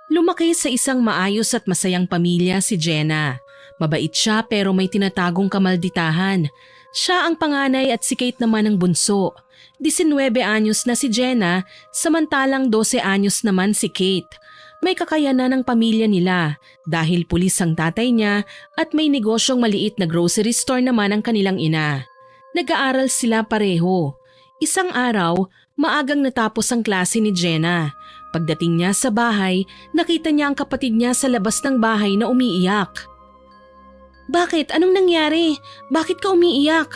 Lumaki sa isang maayos at masayang pamilya si Jenna. Mabait siya pero may tinatagong kamalditahan. Siya ang panganay at si Kate naman ang bunso. 19 anyos na si Jenna, samantalang 12 anyos naman si Kate. May kakayanan ng pamilya nila dahil pulis ang tatay niya at may negosyong maliit na grocery store naman ang kanilang ina. Nag-aaral sila pareho. Isang araw, maagang natapos ang klase ni Jenna. Pagdating niya sa bahay, nakita niya ang kapatid niya sa labas ng bahay na umiiyak. "Bakit? Anong nangyari? Bakit ka umiiyak?"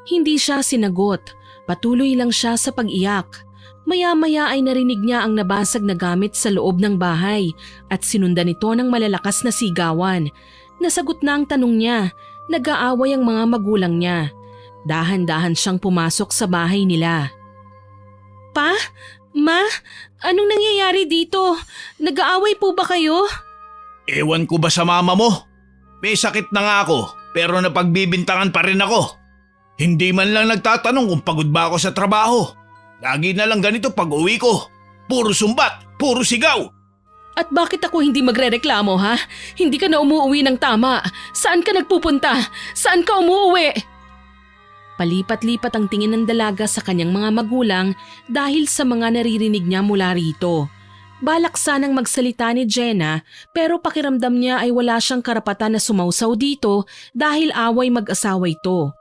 Hindi siya sinagot. Patuloy lang siya sa pag-iyak. Maya-maya ay narinig niya ang nabasag na gamit sa loob ng bahay at sinundan ito ng malalakas na sigawan. Nasagot na ang tanong niya. Nag-aaway ang mga magulang niya. Dahan-dahan siyang pumasok sa bahay nila. "Pa? Ma? Anong nangyayari dito? Nag-aaway po ba kayo?" Ewan ko ba sa mama mo? May sakit na nga ako pero napagbibintangan pa rin ako. Hindi man lang nagtatanong kung pagod ba ako sa trabaho. Lagi na lang ganito pag uwi ko. Puro sumbat, puro sigaw. At bakit ako hindi magrereklamo ha? Hindi ka na umuuwi ng tama. Saan ka nagpupunta? Saan ka umuuwi? Palipat-lipat ang tingin ng dalaga sa kanyang mga magulang dahil sa mga naririnig niya mula rito. Balak sanang magsalita ni Jenna pero pakiramdam niya ay wala siyang karapatan na sumausaw dito dahil away mag-asawa ito.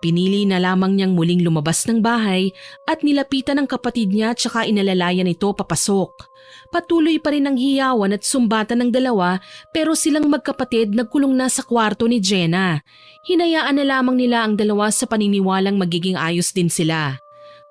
Pinili na lamang niyang muling lumabas ng bahay at nilapitan ng kapatid niya tsaka inalalayan ito papasok. Patuloy pa rin ang hiyawan at sumbatan ng dalawa pero silang magkapatid nagkulong na sa kwarto ni Jenna. Hinayaan na lamang nila ang dalawa sa paniniwalang magiging ayos din sila.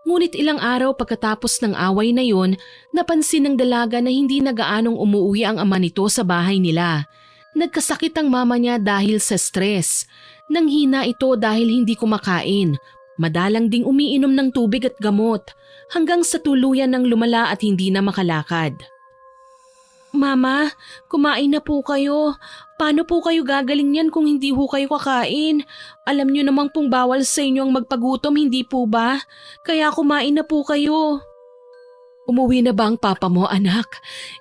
Ngunit ilang araw pagkatapos ng away na yun, napansin ng dalaga na hindi na gaanong umuwi ang ama nito sa bahay nila. Nagkasakit ang mama niya dahil sa stress. Nanghina ito dahil hindi kumakain. Madalang ding umiinom ng tubig at gamot hanggang sa tuluyan ng lumala at hindi na makalakad. "Mama, kumain na po kayo. Paano po kayo gagaling yan kung hindi ho kayo kakain? Alam niyo namang pong bawal sa inyo ang magpagutom, hindi po ba? Kaya kumain na po kayo." "Umuwi na ba ang papa mo, anak?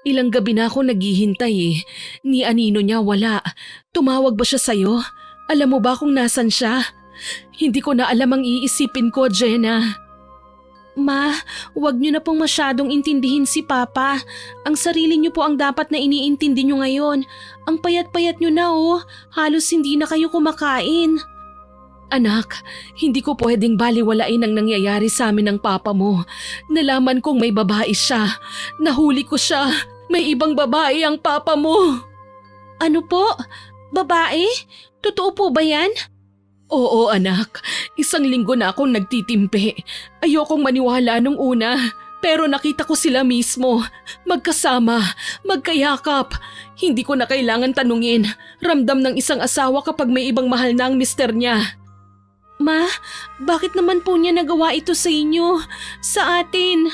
Ilang gabi na ako naghihintay eh. Ni anino niya wala. Tumawag ba siya sa'yo? Alam mo ba kung nasan siya? Hindi ko na alam ang iisipin ko, Jenna." "Ma, huwag niyo na pong masyadong intindihin si Papa. Ang sarili niyo po ang dapat na iniintindi niyo ngayon. Ang payat-payat niyo na oh. Halos hindi na kayo kumakain." "Anak, hindi ko pwedeng baliwalain ang nangyayari sa amin ng papa mo. Nalaman kong may babae siya. Nahuli ko siya. May ibang babae ang papa mo." "Ano po? Babae? Totoo po ba yan?" "Oo anak, 1 linggo na akong nagtitimpi. Ayokong maniwala nung una. Pero nakita ko sila mismo. Magkasama, magkayakap. Hindi ko na kailangan tanungin. Ramdam ng isang asawa kapag may ibang mahal na ang mister niya." "Ma, bakit naman po niya nagawa ito sa inyo? Sa atin?"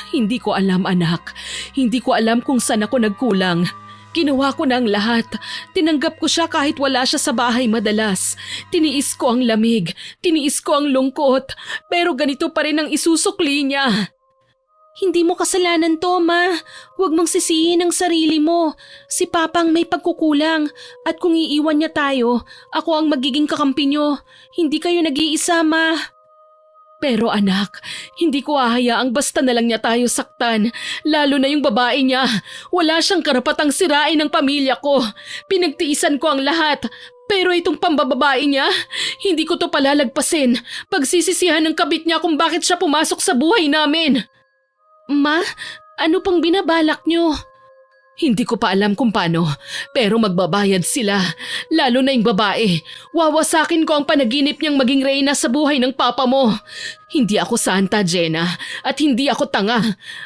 "Hindi ko alam anak. Hindi ko alam kung saan ako nagkulang. Ginawa ko na ang lahat. Tinanggap ko siya kahit wala siya sa bahay madalas. Tiniis ko ang lamig. Tiniis ko ang lungkot. Pero ganito pa rin ang isusukli niya." "Hindi mo kasalanan to, Ma. Huwag mong sisihin ang sarili mo. Si Papang may pagkukulang. At kung iiwan niya tayo, ako ang magiging kakampi niyo. Hindi kayo nag-iisa, Ma." "Pero anak, hindi ko hahayaang basta na lang niya tayo saktan. Lalo na yung babae niya. Wala siyang karapatang sirain ang pamilya ko. Pinagtiisan ko ang lahat. Pero itong pambababae niya, hindi ko to palalagpasin. Pagsisisihan ng kabit niya kung bakit siya pumasok sa buhay namin." "Ma, ano pang binabalak niyo?" "Hindi ko pa alam kung paano, pero magbabayad sila. Lalo na yung babae. Wawasakin ko ang panaginip niyang maging reyna sa buhay ng papa mo. Hindi ako santa, Jenna, at hindi ako tanga.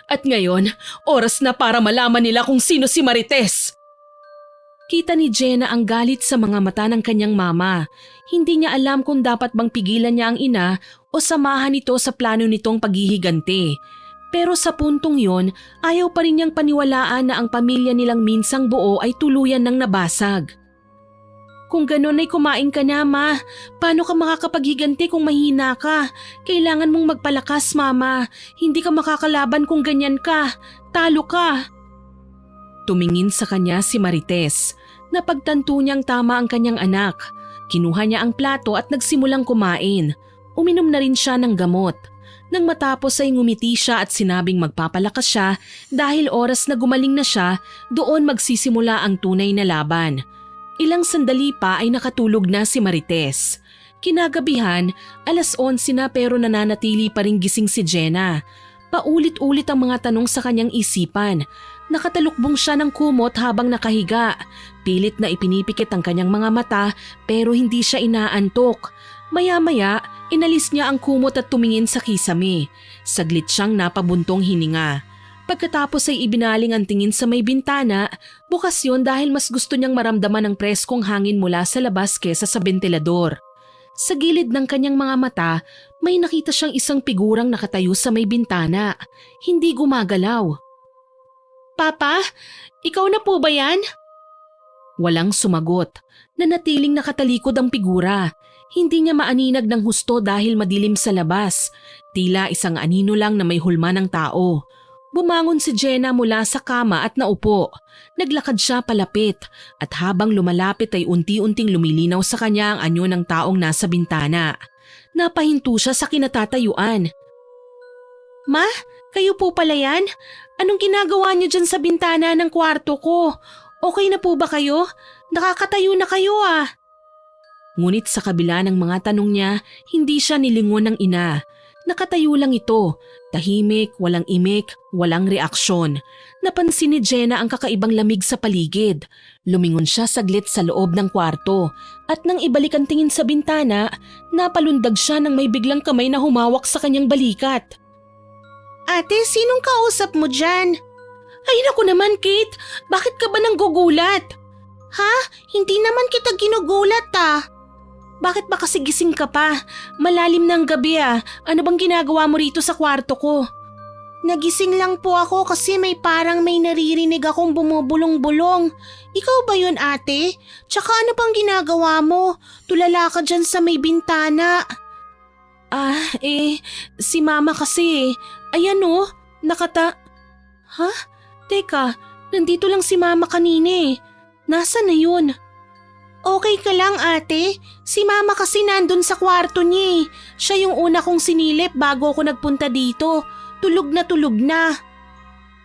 At ngayon, oras na para malaman nila kung sino si Marites." Kita ni Jenna ang galit sa mga mata ng kanyang mama. Hindi niya alam kung dapat bang pigilan niya ang ina o samahan ito sa plano nitong paghihiganti. Pero sa puntong yon, ayaw pa rin niyang paniwalaan na ang pamilya nilang minsang buo ay tuluyan ng nabasag. "Kung ganon ay kumain ka na, Ma. Paano ka makakapaghiganti kung mahina ka? Kailangan mong magpalakas, Mama. Hindi ka makakalaban kung ganyan ka. Talo ka." Tumingin sa kanya si Marites. Napagtanto niyang tama ang kanyang anak. Kinuha niya ang plato at nagsimulang kumain. Uminom na rin siya ng gamot. Nang matapos ay ngumiti siya at sinabing magpapalakas siya dahil oras na gumaling na siya, doon magsisimula ang tunay na laban. Ilang sandali pa ay nakatulog na si Marites. Kinagabihan, 11:00 na pero nananatili pa ring gising si Jenna. Paulit-ulit ang mga tanong sa kanyang isipan. Nakatalukbong siya ng kumot habang nakahiga. Pilit na ipinipikit ang kanyang mga mata pero hindi siya inaantok. Maya-maya, inalis niya ang kumot at tumingin sa kisame. Saglit siyang napabuntong hininga. Pagkatapos ay ibinaling ang tingin sa may bintana, bukas yun dahil mas gusto niyang maramdaman ang preskong hangin mula sa labas kesa sa bentilador. Sa gilid ng kanyang mga mata, may nakita siyang isang figurang nakatayo sa may bintana. Hindi gumagalaw. Papa, ikaw na po ba yan? Walang sumagot. Nanatiling nakatalikod ang figura. Hindi niya maaninag ng husto dahil madilim sa labas. Tila isang anino lang na may hulma ng tao. Bumangon si Jenna mula sa kama at naupo. Naglakad siya palapit at habang lumalapit ay unti-unting lumilinaw sa kanya ang anyo ng taong nasa bintana. Napahinto siya sa kinatatayuan. Ma, kayo po pala yan? Anong ginagawa niyo dyan sa bintana ng kwarto ko? Okay na po ba kayo? Nakakatayo na kayo ah. Ngunit sa kabila ng mga tanong niya, hindi siya nilingon ng ina. Nakatayo lang ito, tahimik, walang imik, walang reaksyon. Napansin ni Jenna ang kakaibang lamig sa paligid. Lumingon siya saglit sa loob ng kwarto at nang ibalik ang tingin sa bintana, napalundag siya nang may biglang kamay na humawak sa kanyang balikat. Ate, sinong kausap mo dyan? Ay naku naman Kate, bakit ka ba nang gugulat? Ha? Hindi naman kita ginugulat ah. Bakit ba kasi gising ka pa? Malalim ng gabi ah. Ano bang ginagawa mo rito sa kwarto ko? Nagising lang po ako kasi parang may naririnig akong bumubulong-bulong. Ikaw ba yun ate? Tsaka ano pang ginagawa mo? Tulala ka dyan sa may bintana. Si mama kasi. Ayan oh, Ha? Teka, nandito lang si mama kanina eh. Nasaan na yun? Okay ka lang ate? Si mama kasi nandun sa kwarto niya eh. Siya yung una kong sinilip bago ako nagpunta dito. Tulog na.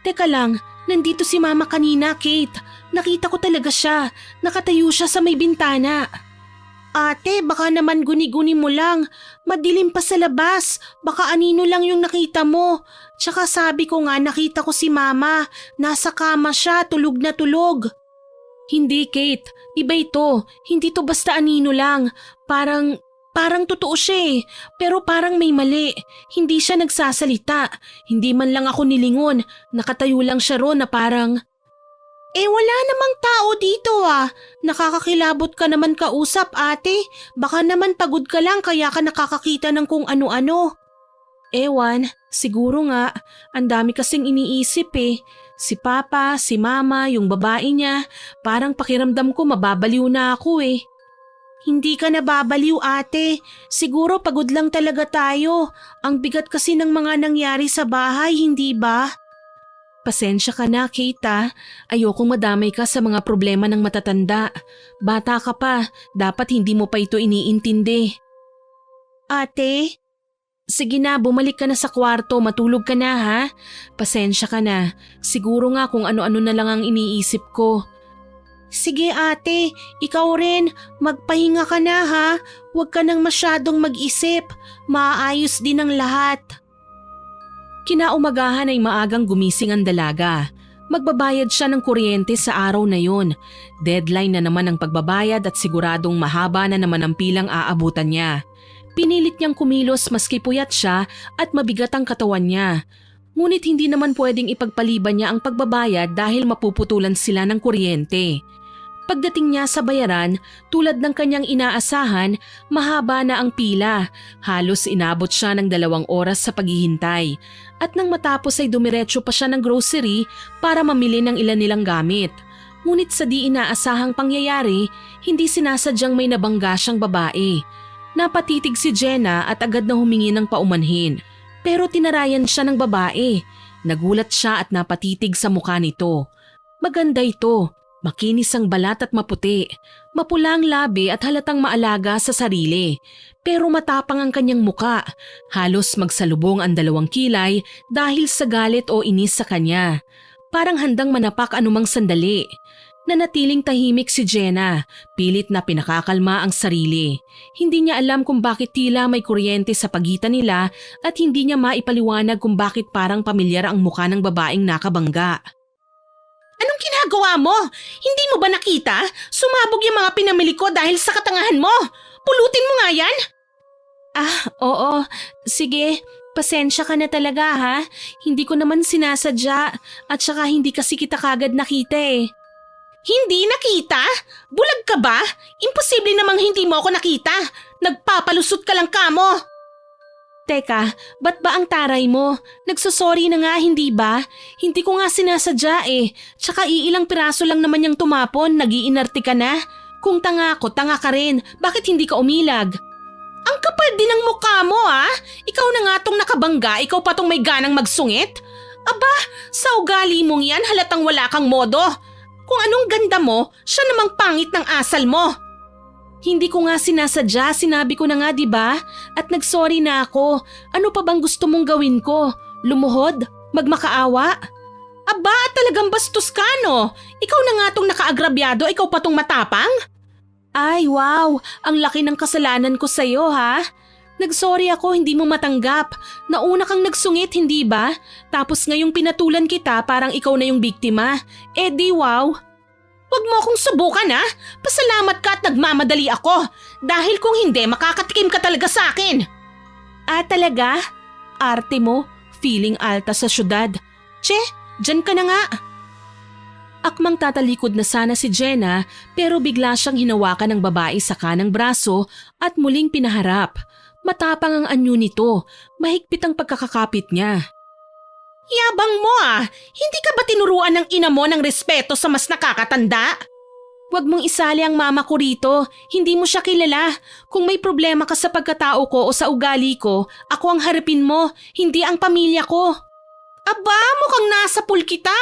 Teka lang, nandito si mama kanina Kate. Nakita ko talaga siya. Nakatayo siya sa may bintana. Ate, baka naman guni-guni mo lang. Madilim pa sa labas. Baka anino lang yung nakita mo. Tsaka sabi ko nga nakita ko si mama. Nasa kama siya, tulog na tulog. Hindi Kate, iba ito. Hindi to basta anino lang. Parang totoo siya eh. Pero parang may mali. Hindi siya nagsasalita. Hindi man lang ako nilingon. Nakatayo lang siya ron na parang… wala namang tao dito ah. Nakakakilabot ka naman kausap ate. Baka naman pagod ka lang kaya ka nakakakita ng kung ano-ano. Ewan, siguro nga. Ang dami kasing iniisip eh. Si Papa, si Mama, yung babae niya. Parang pakiramdam ko mababaliw na ako eh. Hindi ka nababaliw ate. Siguro pagod lang talaga tayo. Ang bigat kasi ng mga nangyari sa bahay, hindi ba? Pasensya ka na, Kate ah. Ayokong madamay ka sa mga problema ng matatanda. Bata ka pa, dapat hindi mo pa ito iniintindi. Ate? Sige na, bumalik ka na sa kwarto, matulog ka na ha. Pasensya ka na. Siguro nga kung ano-ano na lang ang iniisip ko. Sige ate, ikaw rin. Magpahinga ka na ha. Huwag ka nang masyadong mag-isip. Maayos din ang lahat. Kinaumagahan ay maagang gumising ang dalaga. Magbabayad siya ng kuryente sa araw na yon. Deadline na naman ang pagbabayad at siguradong mahaba na naman ang pilang aabutan niya. Pinilit niyang kumilos maski puyat siya at mabigat ang katawan niya. Ngunit hindi naman pwedeng ipagpaliban niya ang pagbabayad dahil mapuputulan sila ng kuryente. Pagdating niya sa bayaran, tulad ng kanyang inaasahan, mahaba na ang pila. Halos inabot siya ng 2 oras sa paghihintay. At nang matapos ay dumiretso pa siya ng grocery para mamili ng ilan nilang gamit. Ngunit sa di inaasahang pangyayari, hindi sinasadyang may nabangga siyang babae. Napatitig si Jenna at agad na humingi ng paumanhin. Pero tinarayan siya ng babae. Nagulat siya at napatitig sa mukha nito. Maganda ito. Makinis ang balat at maputi. Mapula ang labi at halatang maalaga sa sarili. Pero matapang ang kanyang muka. Halos magsalubong ang dalawang kilay dahil sa galit o inis sa kanya. Parang handang manapak anumang sandali. Nanatiling tahimik si Jenna, pilit na pinakakalma ang sarili. Hindi niya alam kung bakit tila may kuryente sa pagitan nila at hindi niya maipaliwanag kung bakit parang pamilyar ang mukha ng babaeng nakabangga. Anong ginagawa mo? Hindi mo ba nakita? Sumabog yung mga pinamili ko dahil sa katangahan mo. Pulutin mo nga yan. Oo. Sige, pasensya ka na talaga ha. Hindi ko naman sinasadya at saka hindi kasi kita kagad nakita eh. Hindi nakita? Bulag ka ba? Imposible namang hindi mo ako nakita. Nagpapalusot ka lang kamo. Teka, ba't ba ang taray mo? Nagsosorry na nga, hindi ba? Hindi ko nga sinasadya eh. Tsaka iilang piraso lang naman yung tumapon, nag-iinarte ka na. Kung tanga ako, tanga ka rin. Bakit hindi ka umilag? Ang kapal din ng mukha mo ah. Ikaw na nga tong nakabangga, ikaw pa tong may ganang magsungit. Aba, sa ugali mong yan halatang wala kang modo. Kung anong ganda mo, siya namang pangit ng asal mo. Hindi ko nga sinasadya, sinabi ko na nga 'di ba? At nagsorry na ako. Ano pa bang gusto mong gawin ko? Lumuhod? Magmakaawa? Aba, talagang bastos ka no? Ikaw na nga tong nakaagrabyado, ikaw pa tong matapang? Ay wow, ang laki ng kasalanan ko sa'yo ha? Nagsorry ako, hindi mo matanggap. Nauna kang nagsungit, hindi ba? Tapos ngayong pinatulan kita, parang ikaw na yung biktima. Eh di wow. Huwag mo akong subukan ha. Pasalamat ka at nagmamadali ako. Dahil kung hindi, makakatikim ka talaga sa akin. Talaga? Arte mo, feeling alta sa syudad. Che, dyan ka na nga. Akmang tatalikod na sana si Jenna pero bigla siyang hinawakan ng babae sa kanang braso at muling pinaharap. Matapang ang anyo nito, mahigpit ang pagkakakapit niya. Yabang mo ah! Hindi ka ba tinuruan ng ina mo ng respeto sa mas nakakatanda? Huwag mong isali ang mama ko rito, hindi mo siya kilala. Kung may problema ka sa pagkatao ko o sa ugali ko, ako ang harapin mo, hindi ang pamilya ko. Aba, mukhang nasa pool kita.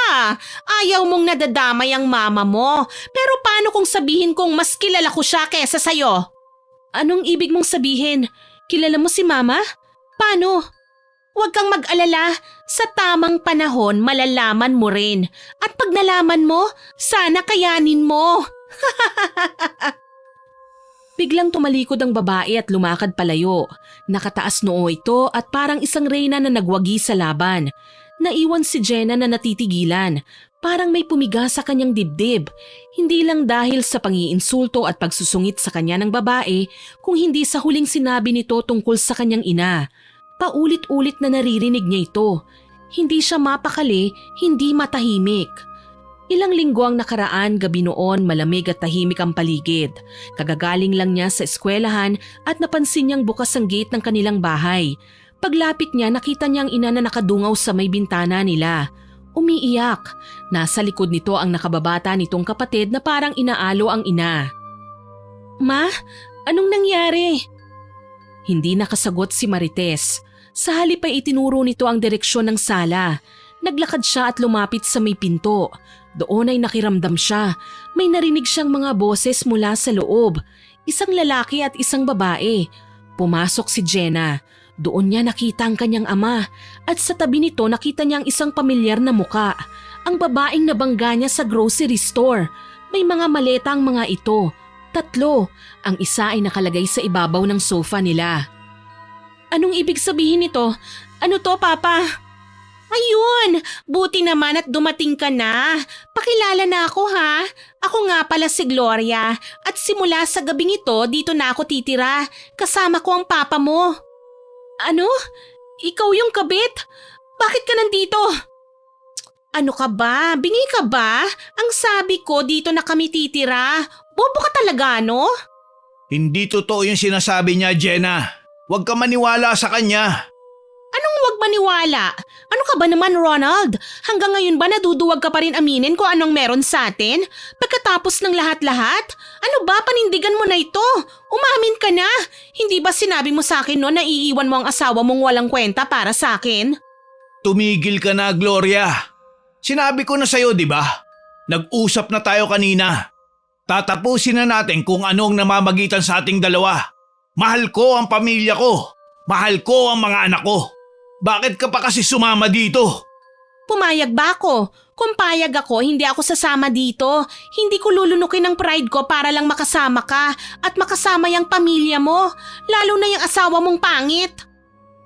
Ayaw mong nadadamay ang mama mo. Pero paano kung sabihin kong mas kilala ko siya kesa sayo? Anong ibig mong sabihin? Kilala mo si mama? Paano? Huwag kang mag-alala. Sa tamang panahon, malalaman mo rin. At pag nalaman mo, sana kayanin mo. Biglang tumalikod ang babae at lumakad palayo. Nakataas noo ito at parang isang reyna na nagwagi sa laban. Naiwan si Jenna na natitigilan. Parang may pumiga sa kanyang dibdib. Hindi lang dahil sa pangiinsulto at pagsusungit sa kanya ng babae, kung hindi sa huling sinabi nito tungkol sa kanyang ina. Paulit-ulit na naririnig niya ito. Hindi siya mapakali, hindi matahimik. Ilang linggo ang nakaraan, gabi noon, malamig at tahimik ang paligid. Kagagaling lang niya sa eskwelahan at napansin niyang bukas ang gate ng kanilang bahay. Paglapit niya, nakita niya ang ina na nakadungaw sa may bintana nila. Umiiyak. Nasa likod nito ang nakababata nitong kapatid na parang inaalo ang ina. Ma, anong nangyari? Hindi nakasagot si Marites. Sa halip ay itinuro nito ang direksyon ng sala. Naglakad siya at lumapit sa may pinto. Doon ay nakiramdam siya. May narinig siyang mga boses mula sa loob. Isang lalaki at isang babae. Pumasok si Jenna. Doon niya nakita ang kanyang ama. At sa tabi nito nakita niya ang isang pamilyar na muka. Ang babaeng nabangga niya sa grocery store. May mga maleta ang mga ito. 3. Ang isa ay nakalagay sa ibabaw ng sofa nila. Anong ibig sabihin nito? Ano to, Papa? Ayun! Buti naman at dumating ka na. Pakilala na ako ha. Ako nga pala si Gloria. At simula sa gabing ito, dito na ako titira. Kasama ko ang papa mo. Ano? Ikaw yung kabit? Bakit ka nandito? Ano ka ba? Bingi ka ba? Ang sabi ko, dito na kami titira. Bobo ka talaga, no? Hindi totoo yung sinasabi niya, Jenna. Huwag ka maniwala sa kanya. Anong huwag maniwala? Ano ka ba naman, Ronald? Hanggang ngayon ba naduduwag ka pa rin aminin kung anong meron sa atin? Pagkatapos ng lahat-lahat? Ano ba, panindigan mo na ito? Umamin ka na. Hindi ba sinabi mo sa akin no na iiwan mo ang asawa mong walang kwenta para sa akin? Tumigil ka na, Gloria. Sinabi ko na sa'yo, di ba? Nag-usap na tayo kanina. Tatapusin na natin kung ano ang namamagitan sa ating dalawa. Mahal ko ang pamilya ko. Mahal ko ang mga anak ko. Bakit ka pa kasi sumama dito? Pumayag ba ako? Kung payag ako, hindi ako sasama dito. Hindi ko lulunukin ang pride ko para lang makasama ka at makasama yung pamilya mo. Lalo na yung asawa mong pangit.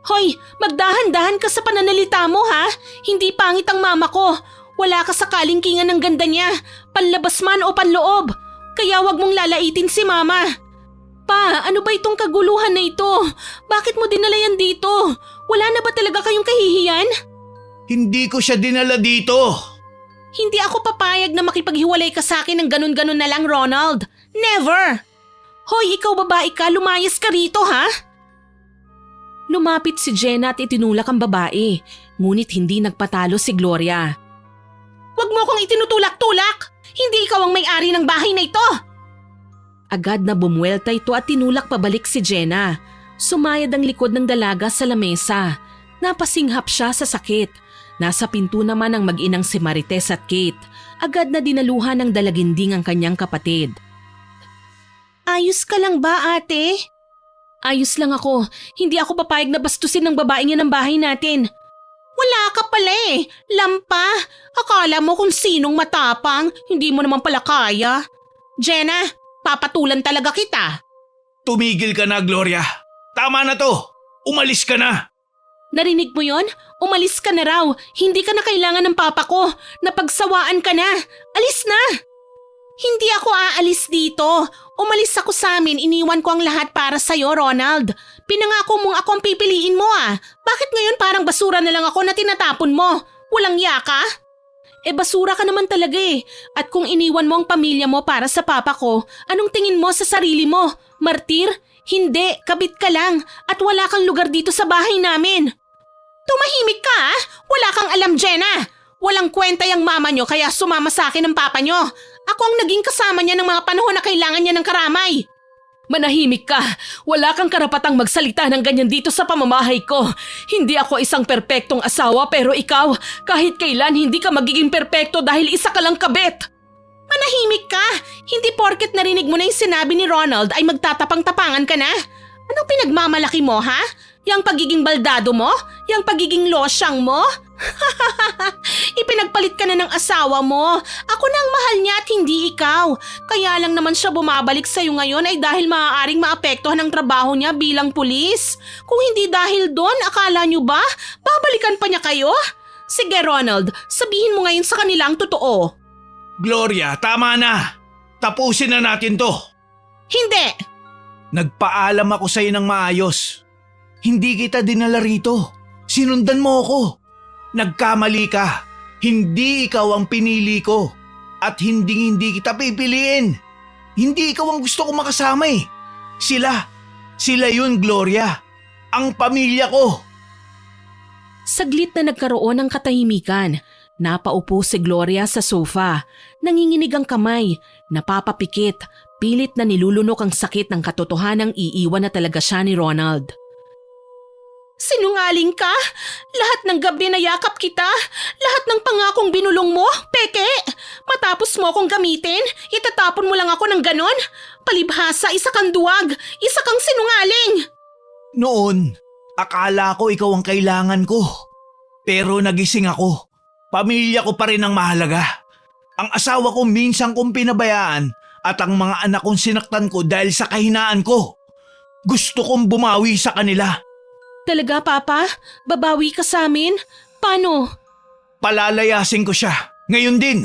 Hoy, magdahan-dahan ka sa pananalita mo ha? Hindi pangit ang mama ko. Wala ka sa kalingkingan ng ganda niya. Panlabas man o panloob. Kaya wag mong lalaitin si mama. Pa, ano ba itong kaguluhan na ito? Bakit mo dinala yan dito? Wala na ba talaga kayong kahihiyan? Hindi ko siya dinala dito. Hindi ako papayag na makipaghiwalay ka sa akin ng ganun-ganun na lang, Ronald. Never! Hoy, ikaw babae ka, lumayas ka rito, ha? Lumapit si Jenna at itinulak ang babae, ngunit hindi nagpatalo si Gloria. Huwag mo akong itinutulak-tulak! Hindi ikaw ang may-ari ng bahay na ito! Agad na bumuelta ito at tinulak pabalik si Jenna. Sumayad ang likod ng dalaga sa lamesa. Napasinghap siya sa sakit. Nasa pinto naman ang mag-inang si Marites at Kate. Agad na dinaluhan ng dalaginding ang kanyang kapatid. Ayos ka lang ba, ate? Ayos lang ako. Hindi ako papayag na bastusin ng babaeng yan ang bahay natin. Wala ka pala eh. Lampa. Akala mo kung sinong matapang. Hindi mo naman pala kaya. Jenna, papatulan talaga kita. Tumigil ka na, Gloria. Tama na to. Umalis ka na. Narinig mo yon? Umalis ka na raw. Hindi ka na kailangan ng papa ko. Napagsawaan ka na. Alis na! Hindi ako aalis dito. Umalis ako sa amin. Iniwan ko ang lahat para sa'yo, Ronald. Pinangako mong ako ang pipiliin mo ah. Bakit ngayon parang basura na lang ako na tinatapon mo? Walang yaka? Basura ka naman talaga eh. At kung iniwan mo ang pamilya mo para sa papa ko, anong tingin mo sa sarili mo? Martir? Hindi, kabit ka lang. At wala kang lugar dito sa bahay namin. Tumahimik ka ah! Wala kang alam, Jenna! Walang kwenta yung mama nyo kaya sumama sa akin ng papa nyo. Ako ang naging kasama niya ng mga panahon na kailangan niya ng karamay. Manahimik ka! Wala kang karapatang magsalita ng ganyan dito sa pamamahay ko. Hindi ako isang perpektong asawa pero ikaw, kahit kailan hindi ka magiging perpekto dahil isa ka lang kabit. Manahimik ka! Hindi porket narinig mo na yung sinabi ni Ronald ay magtatapang-tapangan ka na? Anong pinagmamalaki mo ha? Yang pagiging baldado mo? Yang pagiging losyang mo? Ipinagpalit ka na ng asawa mo. Ako na ang mahal niya at hindi ikaw. Kaya lang naman siya bumabalik sa'yo ngayon ay dahil maaaring maapektuhan ang trabaho niya bilang pulis. Kung hindi dahil doon, akala niyo ba? Babalikan pa niya kayo? Sige Ronald, sabihin mo ngayon sa kanila ang totoo. Gloria, tama na. Tapusin na natin to. Hindi! Nagpaalam ako sa'yo ng maayos. Hindi kita dinala rito. Sinundan mo ako. Nagkamali ka. Hindi ikaw ang pinili ko. At hindi kita pipiliin. Hindi ikaw ang gusto ko makasama eh. Sila yun, Gloria. Ang pamilya ko. Saglit na nagkaroon ng katahimikan. Napaupo si Gloria sa sofa. Nanginginig ang kamay. Napapapikit. Pilit na nilulunok ang sakit ng katotohanang iiwan na talaga siya ni Ronald. Sinungaling ka? Lahat ng gabi na yakap kita? Lahat ng pangakong binulong mo? Peke! Matapos mo akong gamitin, itatapon mo lang ako ng ganon? Palibhasa, isa kang duwag, isa kang sinungaling! Noon, akala ko ikaw ang kailangan ko. Pero nagising ako. Pamilya ko pa rin ang mahalaga. Ang asawa ko minsan kong pinabayaan at ang mga anak kong sinaktan ko dahil sa kahinaan ko. Gusto kong bumawi sa kanila. Talaga, Papa? Babawi ka sa amin? Paano? Palalayasin ko siya. Ngayon din.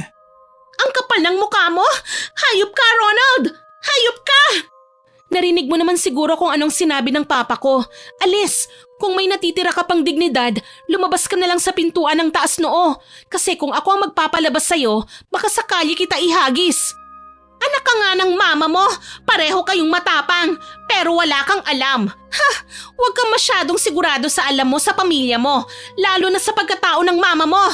Ang kapal ng mukha mo! Hayop ka, Ronald! Hayop ka! Narinig mo naman siguro kung anong sinabi ng papa ko. Alis! Kung may natitira ka pang dignidad, lumabas ka na lang sa pintuan ng taas noo. Kasi kung ako ang magpapalabas sa'yo, baka sakali kita ihagis. Anak ka nga ng mama mo, pareho kayong matapang, pero wala kang alam. Ha! Huwag kang masyadong sigurado sa alam mo sa pamilya mo, lalo na sa pagkatao ng mama mo.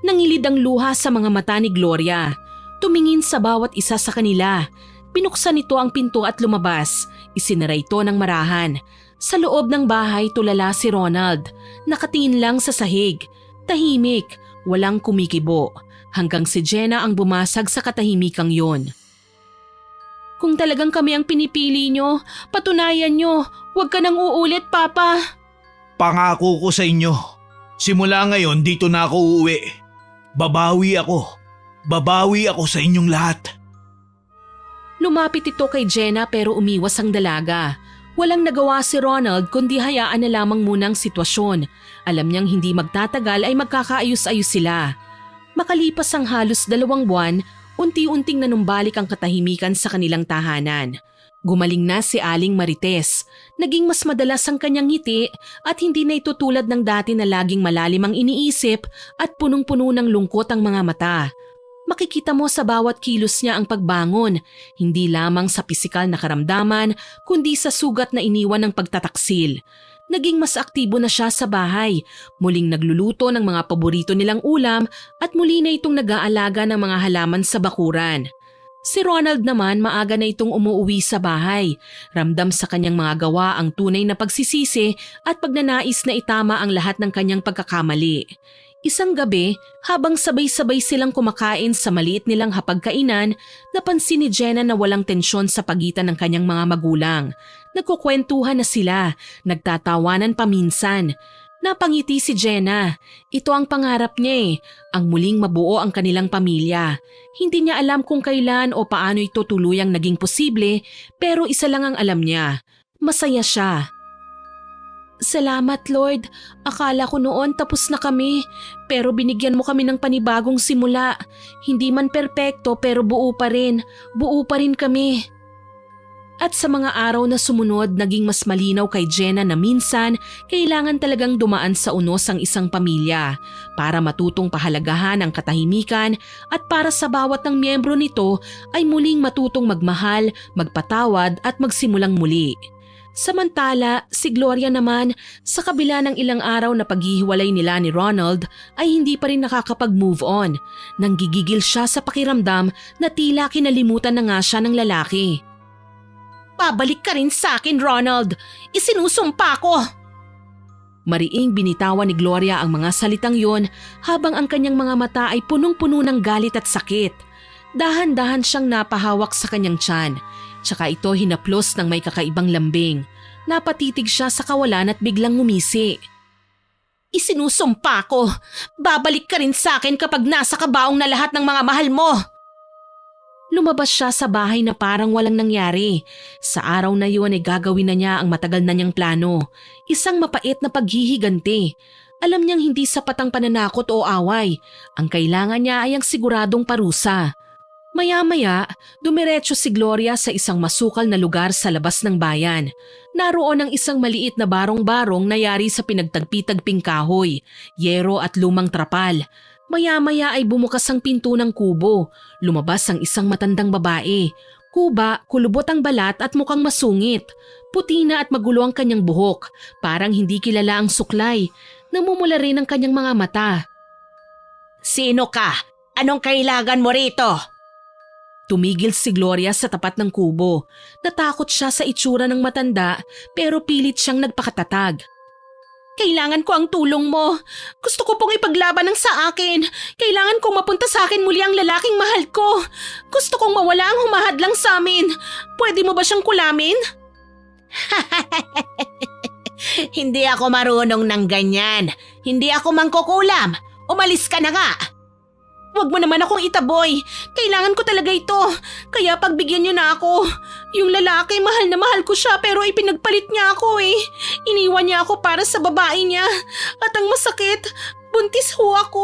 Nangilid ang luha sa mga mata ni Gloria. Tumingin sa bawat isa sa kanila. Pinuksan nito ang pinto at lumabas. Isinara ito ng marahan. Sa loob ng bahay tulala si Ronald. Nakatingin lang sa sahig. Tahimik, walang kumikibo. hanggang si Jenna ang bumasag sa katahimikang yon. Kung talagang kami ang pinipili nyo, patunayan nyo. Huwag ka nang uulit, Papa. Pangako ko sa inyo, simula ngayon dito na ako uuwi. Babawi ako sa inyong lahat. Lumapit ito kay Jenna pero umiwas ang dalaga. Walang nagawa si Ronald kundi hayaan na lamang muna ang sitwasyon. Alam niyang hindi magtatagal ay magkakaayos-ayos sila. Makalipas ang halos 2 buwan, unti-unting nanumbalik ang katahimikan sa kanilang tahanan. Gumaling na si Aling Marites. Naging mas madalas ang kanyang ngiti at hindi na ito tulad ng dati na laging malalim ang iniisip at punong-puno ng lungkot ang mga mata. Makikita mo sa bawat kilos niya ang pagbangon, hindi lamang sa pisikal na karamdaman kundi sa sugat na iniwan ng pagtataksil. Naging mas aktibo na siya sa bahay, muling nagluluto ng mga paborito nilang ulam at muli na itong nag-aalaga ng mga halaman sa bakuran. Si Ronald naman maaga na itong umuuwi sa bahay. Ramdam sa kanyang mga gawa ang tunay na pagsisisi at pagnanais na itama ang lahat ng kanyang pagkakamali. Isang gabi, habang sabay-sabay silang kumakain sa maliit nilang hapagkainan, napansin ni Jenna na walang tensyon sa pagitan ng kanyang mga magulang. Nagkukwentuhan na sila, nagtatawanan paminsan. Napangiti si Jenna. Ito ang pangarap niya ang muling mabuo ang kanilang pamilya. Hindi niya alam kung kailan o paano ito tuluyang naging posible, pero isa lang ang alam niya. Masaya siya. Salamat Lord, akala ko noon tapos na kami, pero binigyan mo kami ng panibagong simula. Hindi man perpekto pero buo pa rin kami. At sa mga araw na sumunod, naging mas malinaw kay Jenna na minsan kailangan talagang dumaan sa unos ang isang pamilya para matutong pahalagahan ang katahimikan at para sa bawat ng miyembro nito ay muling matutong magmahal, magpatawad at magsimulang muli. Samantala, si Gloria naman, sa kabila ng ilang araw na paghihiwalay nila ni Ronald ay hindi pa rin nakakapag-move on. Nanggigigil siya sa pakiramdam na tila kinalimutan na nga siya ng lalaki. Babalik ka rin sa akin, Ronald. Isinusumpa ko. Mariing binitawan ni Gloria ang mga salitang yon habang ang kanyang mga mata ay punong-puno ng galit at sakit. Dahan-dahan siyang napahawak sa kanyang tiyan. Tsaka ito hinaplos ng may kakaibang lambing. Napatitig siya sa kawalan at biglang ngumisi. Isinusumpa ko. Babalik ka rin sa akin kapag nasa kabaong na lahat ng mga mahal mo. Lumabas siya sa bahay na parang walang nangyari. Sa araw na yun ay gagawin na niya ang matagal na niyang plano. Isang mapait na paghihiganti. Alam niyang hindi sapat ang pananakot o away. Ang kailangan niya ay ang siguradong parusa. Maya-maya, dumiretso si Gloria sa isang masukal na lugar sa labas ng bayan. Naroon ang isang maliit na barong-barong na yari sa pinagtagpi-tagping kahoy, yero at lumang trapal. Maya-maya ay bumukas ang pinto ng kubo. Lumabas ang isang matandang babae. Kuba, kulubot ang balat at mukhang masungit. Puti na at magulo ang kanyang buhok. Parang hindi kilala ang suklay. Namumula rin ang kanyang mga mata. Sino ka? Anong kailangan mo rito? Tumigil si Gloria sa tapat ng kubo. Natakot siya sa itsura ng matanda pero pilit siyang nagpakatatag. Kailangan ko ang tulong mo. Gusto ko pong ipaglaban ng sa akin. Kailangan kong mapunta sa akin muli ang lalaking mahal ko. Gusto kong mawala ang humahadlang sa amin. Pwede mo ba siyang kulamin? Hindi ako marunong ng ganyan. Hindi ako mangkukulam. Umalis ka na nga. Huwag mo naman akong itaboy. Kailangan ko talaga ito. Kaya pagbigyan niyo na ako. Yung lalaki, mahal na mahal ko siya pero ipinagpalit niya ako eh. Iniwan niya ako para sa babae niya. At ang masakit, buntis ho ako.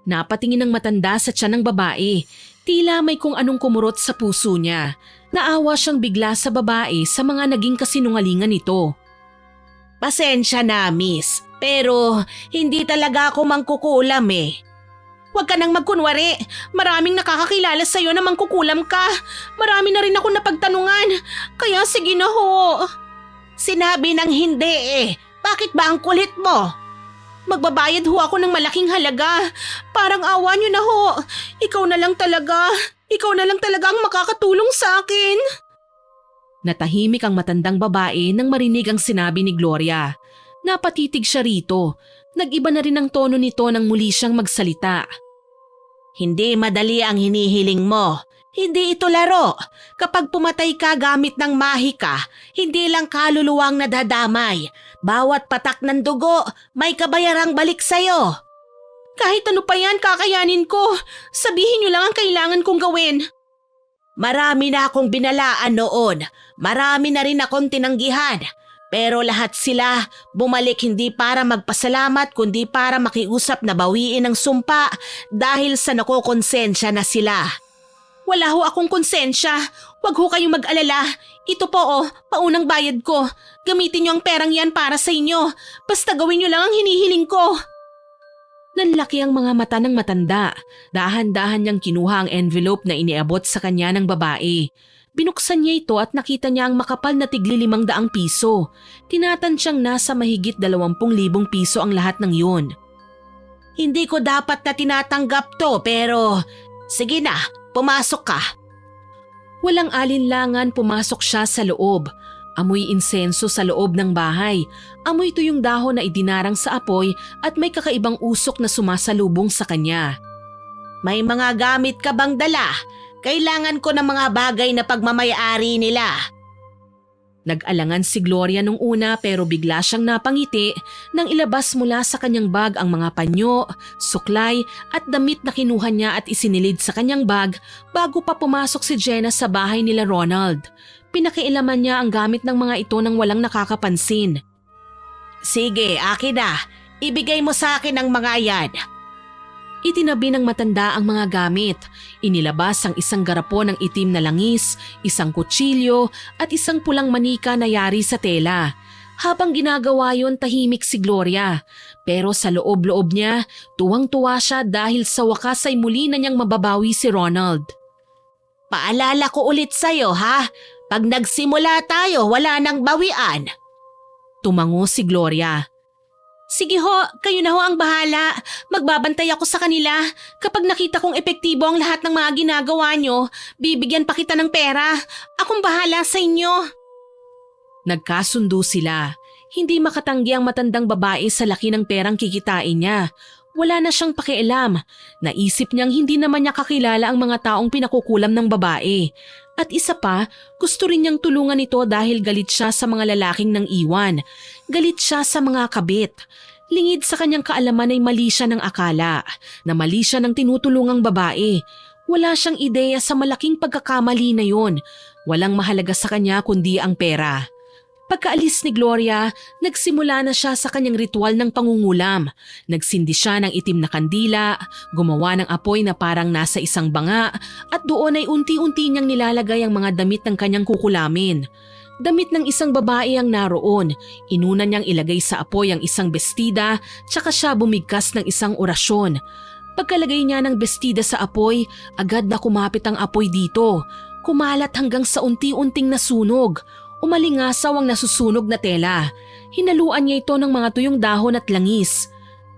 Napatingin ng matanda sa tiyan ng babae. Tila may kung anong kumurot sa puso niya. Naawa siyang bigla sa babae sa mga naging kasinungalingan nito. Pasensya na, miss. Pero hindi talaga ako mangkukulam eh. Huwag ka nang magkunwari. Maraming nakakakilala sa'yo na mangkukulam ka. Marami na rin ako napagtanungan. Kaya sige na ho. Sinabi ng hindi eh. Bakit ba ang kulit mo? Magbabayad ho ako ng malaking halaga. Parang awa niyo na ho. Ikaw na lang talaga ang makakatulong sa akin. Natahimik ang matandang babae nang marinig ang sinabi ni Gloria. Napatitig siya rito. Nag-iba na rin ang tono nito nang muli siyang magsalita. Hindi madali ang hinihiling mo. Hindi ito laro. Kapag pumatay ka gamit ng mahika, hindi lang kaluluwang nadadamay. Bawat patak ng dugo, may kabayarang balik sa'yo. Kahit ano pa yan, kakayanin ko. Sabihin niyo lang ang kailangan kong gawin. Marami na akong binalaan noon. Marami na rin akong tinanggihan. Pero lahat sila bumalik hindi para magpasalamat kundi para makiusap na bawiin ang sumpa dahil sa nakokonsensya na sila. Wala ho akong konsensya. Huwag ho kayong mag-alala. Ito po paunang bayad ko. Gamitin niyo ang perang yan para sa inyo. Basta gawin niyo lang ang hinihiling ko. Nanlaki ang mga mata ng matanda. Dahan-dahan niyang kinuha ang envelope na iniabot sa kanya ng babae. Binuksan niya ito at nakita niya ang makapal na tigli 500 piso. Tinatantsyang nasa mahigit 20,000 piso ang lahat ng yun. Hindi ko dapat na tinatanggap to pero sige na, pumasok ka. Walang alinlangan pumasok siya sa loob. Amoy insenso sa loob ng bahay. Amoy tuyong dahon na idinarang sa apoy at may kakaibang usok na sumasalubong sa kanya. May mga gamit ka bang dala? Kailangan ko ng mga bagay na pagmamayari nila. Nag-alangan si Gloria nung una pero bigla siyang napangiti nang ilabas mula sa kanyang bag ang mga panyo, suklay at damit na kinuha niya at isinilid sa kanyang bag bago pa pumasok si Jenna sa bahay nila Ronald. Pinakialaman niya ang gamit ng mga ito nang walang nakakapansin. Sige, akin na. Ibigay mo sa akin ang mga yan. Itinabi ng matanda ang mga gamit. Inilabas ang isang garapon ng itim na langis, isang kutsilyo at isang pulang manika na yari sa tela. Habang ginagawa yon, tahimik si Gloria. Pero sa loob-loob niya, tuwang-tuwa siya dahil sa wakas ay muli na niyang mababawi si Ronald. Paalala ko ulit sa'yo ha, pag nagsimula tayo wala nang bawian. Tumango si Gloria. Sige ho, kayo na ho ang bahala. Magbabantay ako sa kanila. Kapag nakita kong epektibo ang lahat ng mga ginagawa nyo, bibigyan pa kita ng pera. Akong bahala sa inyo. Nagkasundo sila. Hindi makatanggi ang matandang babae sa laki ng perang kikitain niya. Wala na siyang pakialam. Naisip niyang hindi naman niya kakilala ang mga taong pinakukulam ng babae. At isa pa, gusto rin niyang tulungan ito dahil galit siya sa mga lalaking nang iwan. Galit siya sa mga kabit. Lingid sa kanyang kaalaman ay mali siya ng akala, na mali siya ng tinutulungang babae. Wala siyang ideya sa malaking pagkakamali na yon. Walang mahalaga sa kanya kundi ang pera. Pagkaalis ni Gloria, nagsimula na siya sa kanyang ritual ng pangungulam. Nagsindi siya ng itim na kandila, gumawa ng apoy na parang nasa isang banga at doon ay unti-unti niyang nilalagay ang mga damit ng kanyang kukulamin. Damit ng isang babae ang naroon. Inuna niyang ilagay sa apoy ang isang bestida tsaka siya bumigkas ng isang orasyon. Pagkalagay niya ng bestida sa apoy, agad na kumapit ang apoy dito. Kumalat hanggang sa unti-unting nasunog. Umalingasaw ang nasusunog na tela. Hinaluan niya ito ng mga tuyong dahon at langis.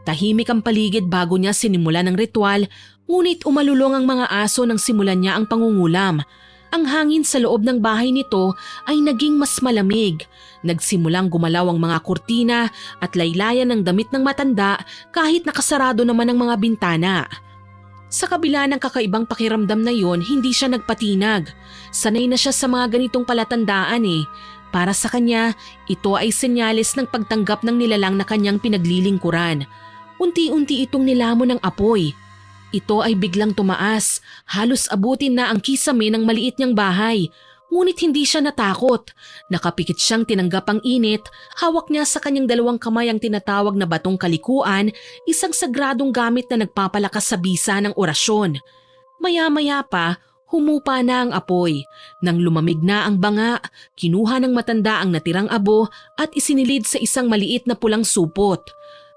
Tahimik ang paligid bago niya sinimulan ng ritual, ngunit umalulong ang mga aso nang simulan niya ang pangungulam. Ang hangin sa loob ng bahay nito ay naging mas malamig. Nagsimulang gumalaw ang mga kurtina at laylayan ng damit ng matanda kahit nakasarado naman ang mga bintana. Sa kabila ng kakaibang pakiramdam na yon, hindi siya nagpatinag. Sanay na siya sa mga ganitong palatandaan eh. Para sa kanya, ito ay senyales ng pagtanggap ng nilalang na kanyang pinaglilingkuran. Unti-unti itong nilamon ng apoy. Ito ay biglang tumaas, halos abutin na ang kisame ng maliit niyang bahay. Ngunit hindi siya natakot. Nakapikit siyang tinanggap ang init, hawak niya sa kanyang 2 kamay ang tinatawag na batong kalikuan, isang sagradong gamit na nagpapalakas sa bisa ng orasyon. Maya-maya pa, humupa na ang apoy. Nang lumamig na ang banga, kinuha ng matanda ang natirang abo at isinilid sa isang maliit na pulang supot.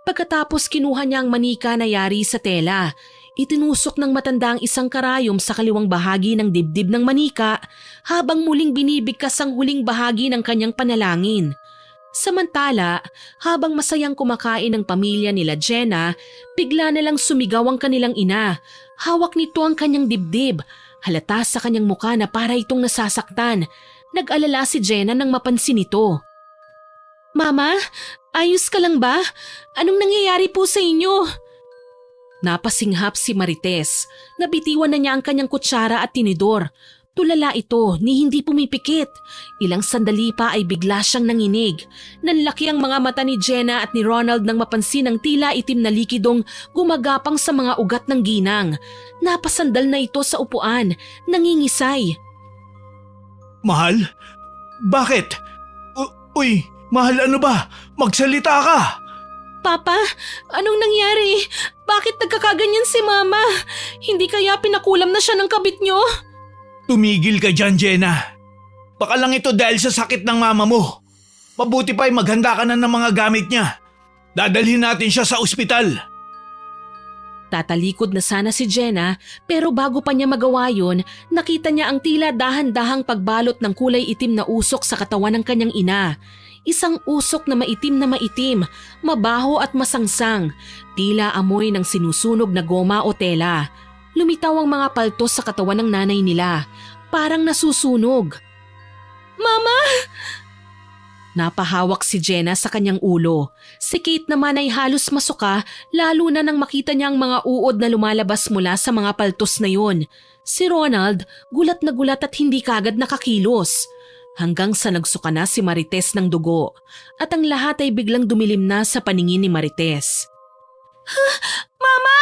Pagkatapos kinuha niya ang manika na yari sa tela. Itinusok ng matanda ang isang karayom sa kaliwang bahagi ng dibdib ng manika habang muling binibigkas ang huling bahagi ng kanyang panalangin. Samantala, habang masayang kumakain ng pamilya nila Jenna, bigla na lang sumigaw ang kanilang ina. Hawak nito ang kanyang dibdib. Halata sa kanyang muka na para itong nasasaktan. Nag-alala si Jenna nang mapansin ito. "Mama, ayos ka lang ba? Anong nangyayari po sa inyo?" Napasinghap si Marites. Nabitiwan na niya ang kanyang kutsara at tinidor. Tulala ito ni hindi pumipikit. Ilang sandali pa ay bigla siyang nanginig. Nanlaki ang mga mata ni Jenna at ni Ronald nang mapansin ang tila itim na likidong gumagapang sa mga ugat ng ginang. Napasandal na ito sa upuan, nangingisay. Mahal? Bakit? Uy, mahal, ano ba? Magsalita ka! Papa, anong nangyari? Bakit nagkakaganyan si Mama? Hindi kaya pinakulam na siya ng kabit niyo? Tumigil ka dyan, Jenna. Baka lang ito dahil sa sakit ng mama mo. Mabuti pa ay maghanda ka na ng mga gamit niya. Dadalhin natin siya sa ospital. Tatalikod na sana si Jenna pero bago pa niya magawa yun, nakita niya ang tila dahan-dahang pagbalot ng kulay itim na usok sa katawan ng kanyang ina. Isang usok na maitim, mabaho at masangsang, tila amoy ng sinusunog na goma o tela. Lumitaw ang mga paltos sa katawan ng nanay nila, parang nasusunog. Mama! Napahawak si Jenna sa kanyang ulo. Si Kate naman ay halos masuka lalo na nang makita niya ang mga uod na lumalabas mula sa mga paltos na yun. Si Ronald, gulat na gulat at hindi kagad nakakilos. Hanggang sa nagsuka na si Marites ng dugo at ang lahat ay biglang dumilim na sa paningin ni Marites. Mama!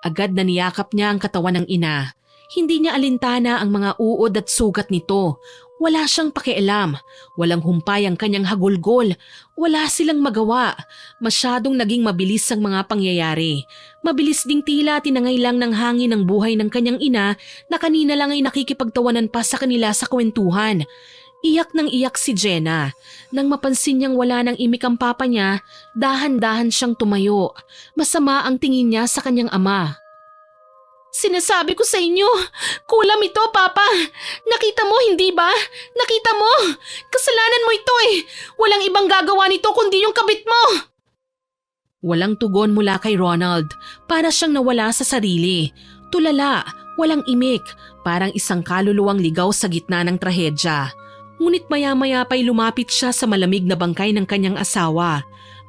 Agad na niyakap niya ang katawan ng ina. Hindi niya alintana ang mga uod at sugat nito. Wala siyang pakialam. Walang humpay ang kanyang hagulgol. Wala silang magawa. Masyadong naging mabilis ang mga pangyayari. Mabilis ding tila tinangay lang ng hangin ang buhay ng kanyang ina na kanina lang ay nakikipagtawanan pa sa kanila sa kwentuhan. Iyak nang iyak si Jenna. Nang mapansin niyang wala nang imik ang papa niya, dahan-dahan siyang tumayo. Masama ang tingin niya sa kanyang ama. Sinasabi ko sa inyo, kulam ito, Papa. Nakita mo, hindi ba? Nakita mo? Kasalanan mo ito eh. Walang ibang gagawa nito kundi yung kabit mo. Walang tugon mula kay Ronald. Para siyang nawala sa sarili. Tulala, walang imik. Parang isang kaluluwang ligaw sa gitna ng trahedya. Ngunit maya-maya pa'y lumapit siya sa malamig na bangkay ng kanyang asawa.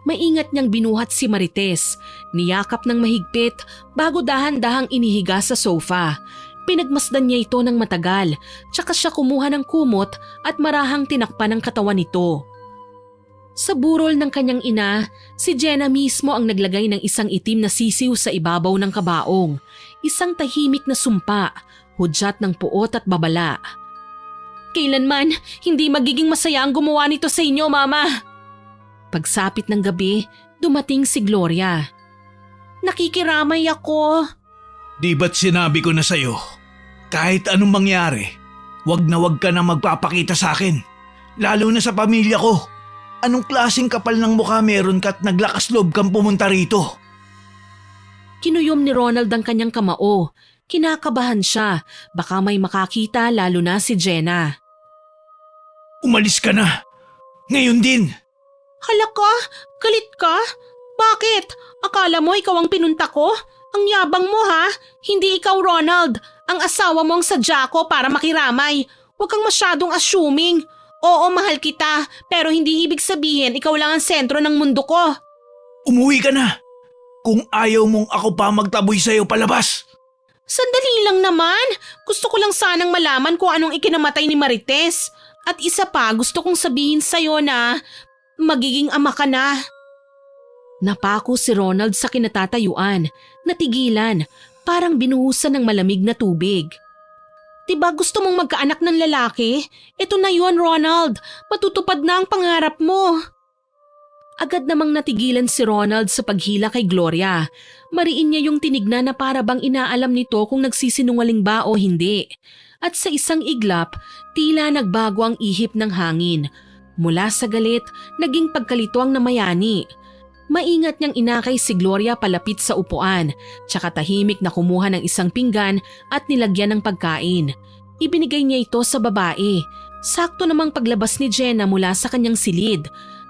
Maingat niyang binuhat si Marites, niyakap ng mahigpit bago dahan-dahang inihiga sa sofa. Pinagmasdan niya ito ng matagal, tsaka siya kumuha ng kumot at marahang tinakpan ang katawan nito. Sa burol ng kanyang ina, si Jenna mismo ang naglagay ng isang itim na sisiw sa ibabaw ng kabaong. Isang tahimik na sumpa, hudyat ng puot at babala. Kailanman, hindi magiging masaya ang gumawa nito sa inyo, Mama. Pagsapit ng gabi, dumating si Gloria. Nakikiramay ako. Di ba't sinabi ko na sa'yo, kahit anong mangyari, wag ka na magpapakita sa akin. Lalo na sa pamilya ko. Anong klaseng kapal ng mukha meron ka at naglakas loob kang pumunta rito? Kinuyom ni Ronald ang kanyang kamao. Kinakabahan siya, baka may makakita lalo na si Jenna. Umalis ka na. Ngayon din. Hala ka? Galit ka? Bakit? Akala mo ikaw ang pinunta ko? Ang yabang mo ha? Hindi ikaw, Ronald. Ang asawa mo ang sadya ko para makiramay. Huwag kang masyadong assuming. Oo, mahal kita, pero hindi ibig sabihin ikaw lang ang sentro ng mundo ko. Umuwi ka na. Kung ayaw mong ako pa magtaboy sa'yo palabas. Sandali lang naman. Gusto ko lang sanang malaman kung anong ikinamatay ni Marites. At isa pa, gusto kong sabihin sa'yo na magiging ama ka na. Napako si Ronald sa kinatatayuan, natigilan, parang binuhusan ng malamig na tubig. Diba gusto mong magkaanak ng lalaki? Ito na yon, Ronald. Matutupad na ang pangarap mo. Agad namang natigilan si Ronald sa paghila kay Gloria. Mariin niya yung tinignan na para bang inaalam nito kung nagsisinungaling ba o hindi. At sa isang iglap, tila nagbago ang ihip ng hangin. Mula sa galit, naging pagkalito ang namayani. Maingat niyang inakay si Gloria palapit sa upuan, tsaka tahimik na kumuha ng isang pinggan at nilagyan ng pagkain. Ibinigay niya ito sa babae. Sakto namang paglabas ni Jenna mula sa kanyang silid.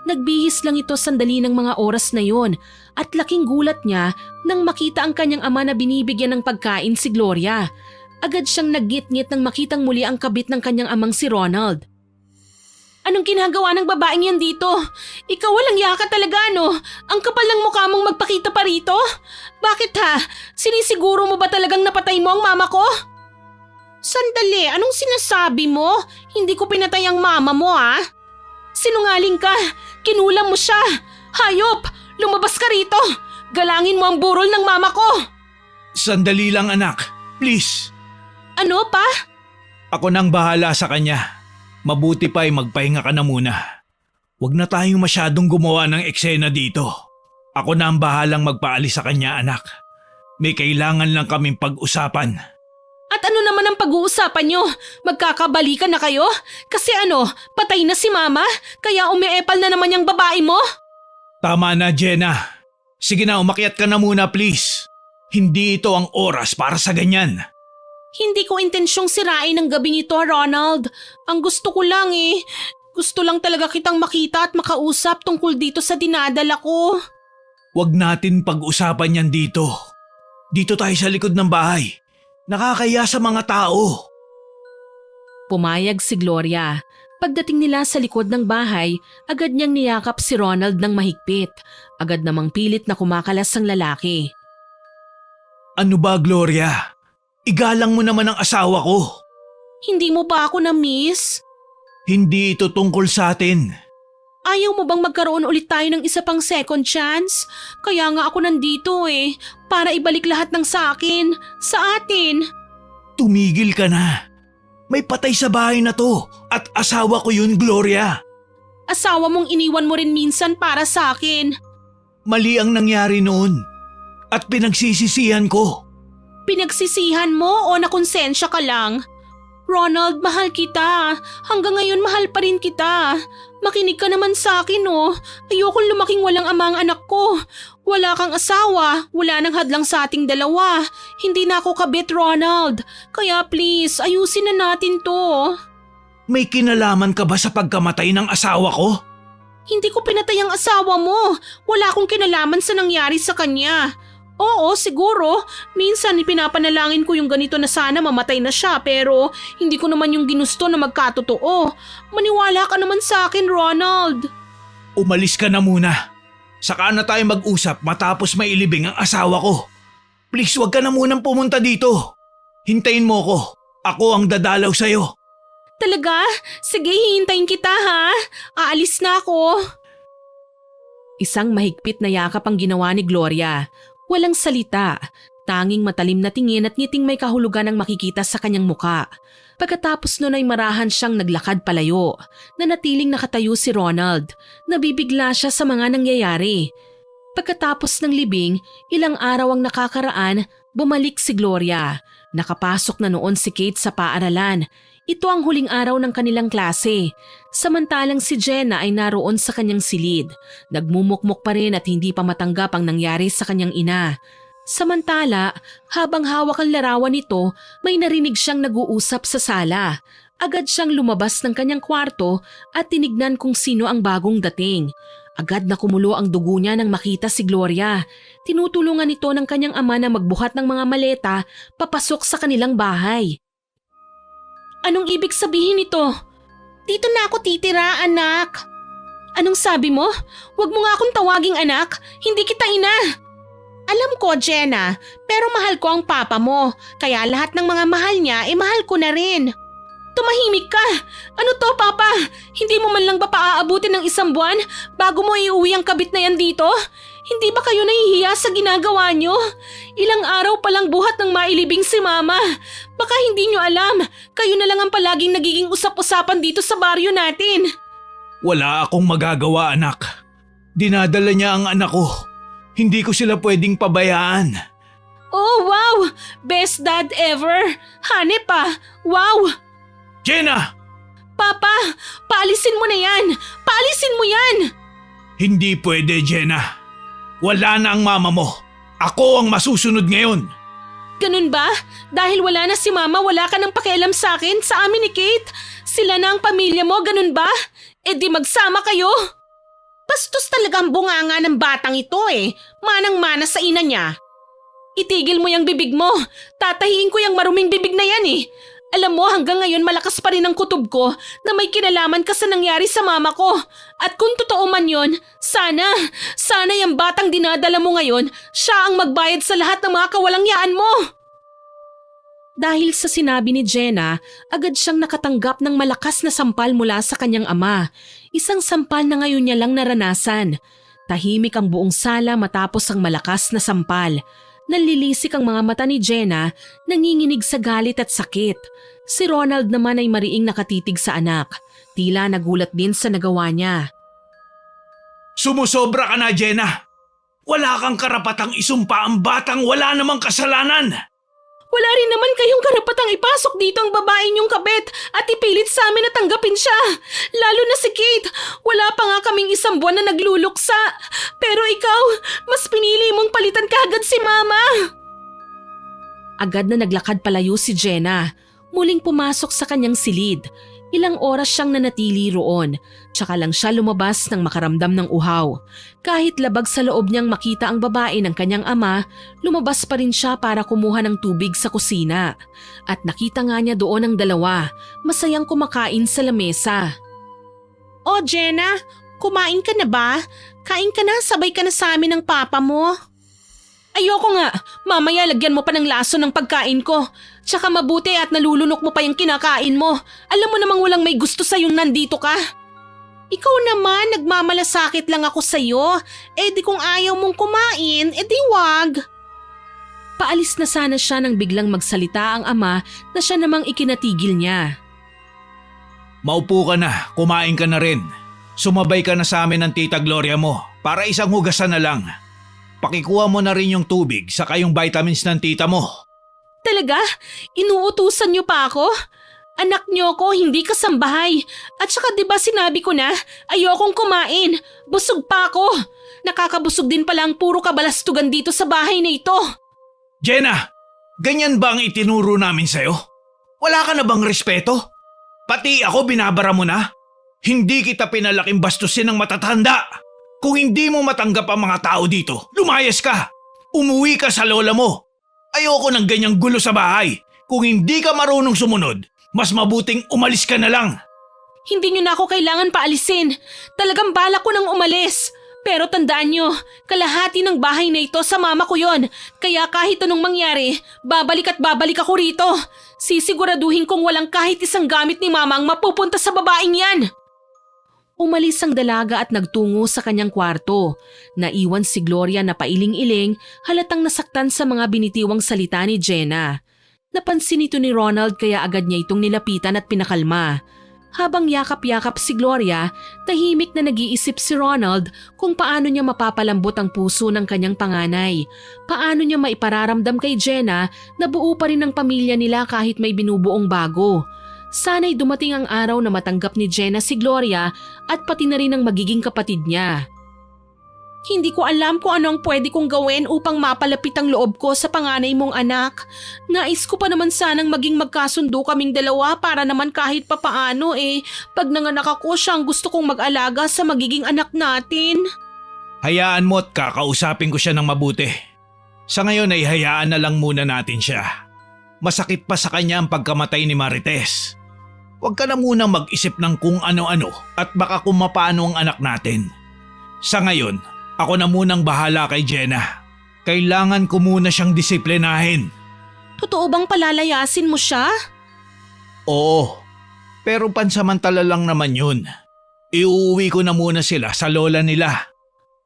Nagbihis lang ito sandali ng mga oras na yon at laking gulat niya nang makita ang kanyang ama na binibigyan ng pagkain si Gloria. Agad siyang naggit-ngit nang makitang muli ang kabit ng kanyang amang si Ronald. Anong ginagawa ng babaeng yan dito? Ikaw walang yaka talaga, no? Ang kapal ng mukha mong magpakita pa rito? Bakit ha? Sinisiguro mo ba talagang napatay mo ang mama ko? Sandali, anong sinasabi mo? Hindi ko pinatay ang mama mo, ha? Sinungaling ka! Kinulam mo siya! Hayop! Lumabas ka rito! Galangin mo ang burol ng mama ko! Sandali lang anak, please. Ano pa? Ako nang bahala sa kanya. Mabuti pa ay magpahinga ka na muna. Huwag na tayong masyadong gumawa ng eksena dito. Ako na ang bahalang magpaalis sa kanya anak. May kailangan lang kaming pag-usapan. At ano naman ang pag-uusapan nyo? Magkakabalikan na kayo? Kasi patay na si mama? Kaya umiepal na naman yung babae mo? Tama na Jenna. Sige na umakyat ka na muna please. Hindi ito ang oras para sa ganyan. Hindi ko intensyong sirain ang gabing ito, Ronald. Ang gusto ko lang gusto lang talaga kitang makita at makausap tungkol dito sa dinadala ko. Huwag natin pag-usapan yan dito. Dito tayo sa likod ng bahay. Nakakaya sa mga tao. Pumayag si Gloria. Pagdating nila sa likod ng bahay, agad niyang niyakap si Ronald ng mahigpit. Agad namang pilit na kumakalas ang lalaki. Ano ba Gloria? Igalang mo naman ang asawa ko. Hindi mo ba ako na-miss? Hindi ito tungkol sa atin. Ayaw mo bang magkaroon ulit tayo ng isa pang second chance? Kaya nga ako nandito para ibalik lahat ng sa akin, sa atin. Tumigil ka na. May patay sa bahay na to at asawa ko yun, Gloria. Asawa mong iniwan mo rin minsan para sa akin. Mali ang nangyari noon at pinagsisisihan ko. Pinagsisihan mo o nakonsensya ka lang? Ronald, mahal kita. Hanggang ngayon mahal pa rin kita. Makinig ka naman sa akin Ayokong lumaking walang ama ang anak ko. Wala kang asawa, wala nang hadlang sa ating dalawa. Hindi na ako kabit, Ronald. Kaya please, ayusin na natin to. May kinalaman ka ba sa pagkamatay ng asawa ko? Hindi ko pinatay ang asawa mo. Wala akong kinalaman sa nangyari sa kanya. Oo, siguro. Minsan ipinapanalangin ko yung ganito na sana mamatay na siya pero hindi ko naman yung ginusto na magkatotoo. Maniwala ka naman sa akin, Ronald. Umalis ka na muna. Saka na tayo mag-usap matapos mailibing ang asawa ko. Please wag ka na munang pumunta dito. Hintayin mo ko. Ako ang dadalaw sa'yo. Talaga? Sige, hihintayin kita ha. Aalis na ako. Isang mahigpit na yakap ang ginawa ni Gloria. Walang salita, tanging matalim na tingin at ngiting may kahulugan ang makikita sa kanyang muka. Pagkatapos nun ay marahan siyang naglakad palayo. Nanatiling nakatayo si Ronald. Nabibigla siya sa mga nangyayari. Pagkatapos ng libing, ilang araw ang nakakaraan, bumalik si Gloria. Nakapasok na noon si Kate sa paaralan. Ito ang huling araw ng kanilang klase. Samantalang si Jenna ay naroon sa kanyang silid. Nagmumukmok pa rin at hindi pa matanggap ang nangyari sa kanyang ina. Samantala, habang hawak ang larawan nito, may narinig siyang nag-uusap sa sala. Agad siyang lumabas ng kanyang kwarto at tinignan kung sino ang bagong dating. Agad na kumulo ang dugo niya nang makita si Gloria. Tinutulungan ito ng kanyang ama na magbuhat ng mga maleta papasok sa kanilang bahay. Anong ibig sabihin nito? Dito na ako titira, anak. Anong sabi mo? Huwag mo nga akong tawaging anak. Hindi kita ina. Alam ko, Jenna, pero mahal ko ang papa mo. Kaya lahat ng mga mahal niya, mahal ko na rin. Tumahimik ka. Ano to, papa? Hindi mo man lang ba paaabutin ng 1 buwan bago mo iuwi ang kabit na yan dito? Hindi ba kayo nahihiya sa ginagawa nyo? Ilang araw palang buhat ng mailibing si mama. Baka hindi nyo alam, kayo na lang ang palaging nagiging usap-usapan dito sa baryo natin. Wala akong magagawa anak. Dinadala niya ang anak ko. Hindi ko sila pwedeng pabayaan. Oh wow! Best dad ever! Hanep pa! Wow! Jenna! Papa! Paalisin mo na yan! Paalisin mo yan! Hindi pwede, Jenna. Wala na ang mama mo. Ako ang masusunod ngayon. Ganun ba? Dahil wala na si mama, wala ka nang pakialam sa akin, sa amin ni Kate? Sila na ang pamilya mo, ganun ba? E di magsama kayo? Bastos talaga ang bunganga ng batang ito Manang-mana sa ina niya. Itigil mo yung bibig mo. Tatahiin ko yung maruming bibig na yan Alam mo, hanggang ngayon malakas pa rin ang kutob ko na may kinalaman ka sa nangyari sa mama ko. At kung totoo man yon, sana yung batang dinadala mo ngayon, siya ang magbayad sa lahat ng mga kawalangyaan mo. Dahil sa sinabi ni Jenna, agad siyang nakatanggap ng malakas na sampal mula sa kanyang ama. Isang sampal na ngayon niya lang naranasan. Tahimik ang buong sala matapos ang malakas na sampal. Nanlilisik ang mga mata ni Jenna, nanginginig sa galit at sakit. Si Ronald naman ay mariing nakatitig sa anak. Tila nagulat din sa nagawa niya. Sumusobra ka na, Jenna. Wala kang karapatang isumpa ang batang wala namang kasalanan. Wala rin naman kayong karapatang ipasok dito ang babae niyong kabet at ipilit sa amin na tanggapin siya. Lalo na si Kate. Wala pa nga kaming isang buwan na nagluluksa. Pero ikaw, mas pinili mong palitan kaagad si Mama. Agad na naglakad palayo si Jenna. Muling pumasok sa kanyang silid. Ilang oras siyang nanatili roon. Tsaka lang siya lumabas nang makaramdam ng uhaw. Kahit labag sa loob niyang makita ang babae ng kanyang ama, lumabas pa rin siya para kumuha ng tubig sa kusina. At nakita nga niya doon ang dalawa, masayang kumakain sa lamesa. "Oh Jenna, kumain ka na ba? Kain ka na, sabay ka na sa amin ng papa mo." "Ayoko nga, mamaya lagyan mo pa ng laso ng pagkain ko. Tsaka mabuti at nalulunok mo pa yung kinakain mo. Alam mo namang walang may gusto sa'yong nandito ka." "Ikaw naman, nagmamalasakit lang ako sa'yo. Di kung ayaw mong kumain, di wag." Paalis na sana siya nang biglang magsalita ang ama na siya namang ikinatigil niya. Maupo ka na, kumain ka na rin. Sumabay ka na sa amin ng Tita Gloria mo para isang hugasan na lang. Pakikuha mo na rin yung tubig saka yung vitamins ng tita mo. "Talaga? Inuutusan niyo pa ako? Anak niyo ko, hindi kasambahay. At saka 'di ba sinabi ko na, ayokong kumain. Busog pa ako. Nakakabusog din pala ang puro kabalastugan dito sa bahay na ito." Jenna, ganyan ba ang itinuro namin sa'yo? Wala ka na bang respeto? Pati ako binabara mo na? Hindi kita pinalaking bastusin ng matatanda. Kung hindi mo matanggap ang mga tao dito, lumayas ka. Umuwi ka sa lola mo. Ayoko ng ganyang gulo sa bahay. Kung hindi ka marunong sumunod, mas mabuting umalis ka na lang. "Hindi niyo na ako kailangan paalisin. Talagang balak ko nang umalis. Pero tandaan niyo, kalahati ng bahay na ito sa mama ko yon. Kaya kahit anong mangyari, babalik at babalik ako rito. Sisiguraduhin kong walang kahit isang gamit ni mama ang mapupunta sa babaeng yan." Umalis ang dalaga at nagtungo sa kanyang kwarto. Naiwan si Gloria na pailing-iling, halatang nasaktan sa mga binitiwang salita ni Jenna. Napansin ito ni Ronald kaya agad niya itong nilapitan at pinakalma. Habang yakap-yakap si Gloria, tahimik na nag-iisip si Ronald kung paano niya mapapalambot ang puso ng kanyang panganay. Paano niya maipararamdam kay Jenna na buo pa rin ang pamilya nila kahit may binubuong bago. Sana'y dumating ang araw na matanggap ni Jenna si Gloria at pati na rin ang magiging kapatid niya. "Hindi ko alam kung ano ang pwede kong gawin upang mapalapit ang loob ko sa panganay mong anak. Nais ko pa naman sanang maging magkasundo kaming dalawa para naman kahit papaano pag nanganak ako siya ang gusto kong mag-alaga sa magiging anak natin." Hayaan mo at kakausapin ko siya ng mabuti. Sa ngayon ay hayaan na lang muna natin siya. Masakit pa sa kanya ang pagkamatay ni Marites. Huwag ka na munang mag-isip ng kung ano-ano at baka kung mapano ang anak natin. Sa ngayon, ako na munang bahala kay Jenna. Kailangan ko muna siyang disiplinahin. "Totoo bang palalayasin mo siya?" Oo, pero pansamantala lang naman yun. Iuuwi ko na muna sila sa lola nila.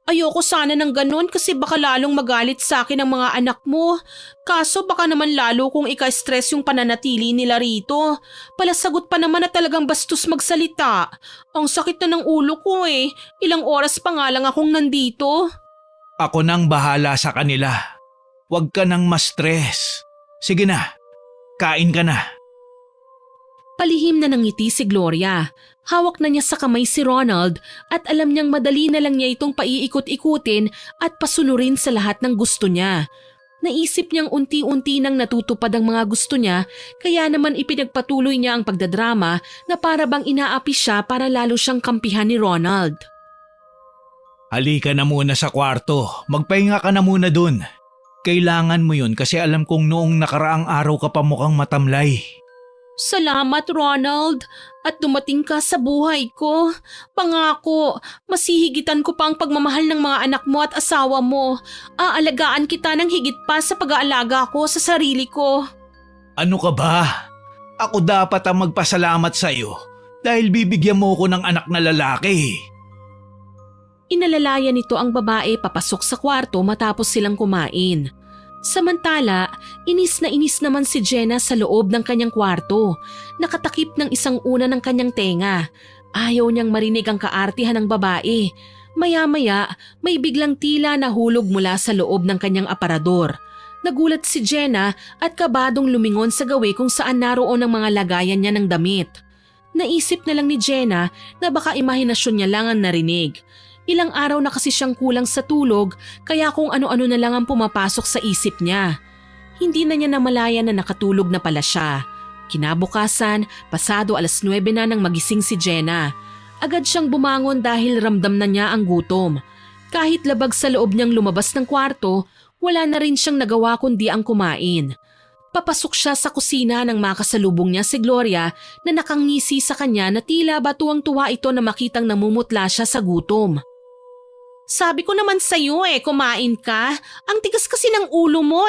"Ayoko sana ng ganun kasi baka lalong magalit sa akin ang mga anak mo. Kaso baka naman lalo kung ika-stress yung pananatili nila rito. Palasagot pa naman na talagang bastos magsalita. Ang sakit na ng ulo ko Ilang oras pa nga lang akong nandito." Ako nang bahala sa kanila. Huwag ka nang ma-stress. Sige na, kain ka na. Palihim na nangiti si Gloria. Hawak na niya sa kamay si Ronald at alam niyang madali na lang niya itong paiikot-ikutin at pasunurin sa lahat ng gusto niya. Naisip niyang unti-unti nang natutupad ang mga gusto niya kaya naman ipinagpatuloy niya ang pagdadrama na para bang inaapi siya para lalo siyang kampihan ni Ronald. Halika na muna sa kwarto. Magpahinga ka na muna dun. Kailangan mo yun kasi alam kong noong nakaraang araw ka pa mukhang matamlay. Salamat, Ronald. At dumating ka sa buhay ko. Pangako, masihigitan ko pa ang pagmamahal ng mga anak mo at asawa mo. Aalagaan kita ng higit pa sa pag-aalaga ko sa sarili ko. Ano ka ba? Ako dapat ang magpasalamat sa iyo dahil bibigyan mo ko ng anak na lalaki. Inalalaya nito ang babae papasok sa kwarto matapos silang kumain. Samantala, inis na inis naman si Jenna sa loob ng kanyang kwarto. Nakatakip ng isang una ng kanyang tenga. Ayaw niyang marinig ang kaartihan ng babae. Maya-maya, may biglang tila na hulog mula sa loob ng kanyang aparador. Nagulat si Jenna at kabadong lumingon sa gawi kung saan naroon ang mga lagayan niya ng damit. Naisip na lang ni Jenna na baka imahinasyon niya lang ang narinig. Ilang araw na kasi siyang kulang sa tulog kaya kung ano-ano na lang ang pumapasok sa isip niya. Hindi na niya namalaya na nakatulog na pala siya. Kinabukasan, pasado 9:00 na nang magising si Jenna. Agad siyang bumangon dahil ramdam na niya ang gutom. Kahit labag sa loob niyang lumabas ng kwarto, wala na rin siyang nagawa kundi ang kumain. Papasok siya sa kusina nang makasalubong niya si Gloria na nakangisi sa kanya na tila ba tuwang-tuwa ito na makitang namumutla siya sa gutom. Sabi ko naman sa'yo kumain ka. Ang tigas kasi ng ulo mo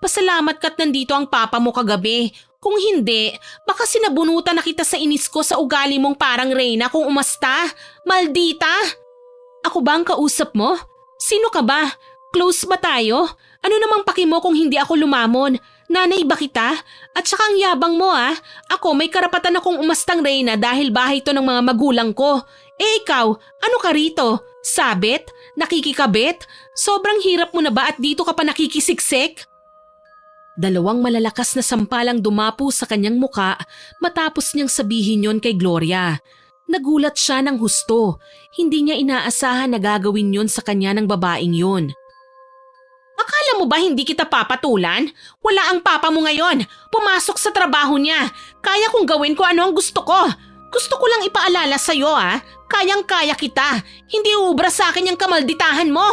Pasalamat ka't nandito ang papa mo kagabi. Kung hindi, baka sinabunutan na kita sa inis ko sa ugali mong parang reyna kung umasta. Maldita! Ako ba ang kausap mo? Sino ka ba? Close ba tayo? Ano namang paki mo kung hindi ako lumamon? Nanay ba kita? At saka ang yabang mo Ako may karapatan akong umastang reyna dahil bahay to ng mga magulang ko. Ikaw, ano ka rito? Sabit? Nakikikabit? Sobrang hirap mo na ba at dito ka pa nakikisiksik? Dalawang malalakas na sampalang dumapo sa kanyang muka matapos niyang sabihin yon kay Gloria. Nagulat siya ng husto. Hindi niya inaasahan na gagawin yon sa kanya ng babaeng yon. Akala mo ba hindi kita papatulan? Wala ang papa mo ngayon. Pumasok sa trabaho niya. Kaya kong gawin ko ano ang gusto ko. Gusto ko lang ipaalala sa'yo Kayang-kaya kita. Hindi ubra sa akin yung kamalditahan mo.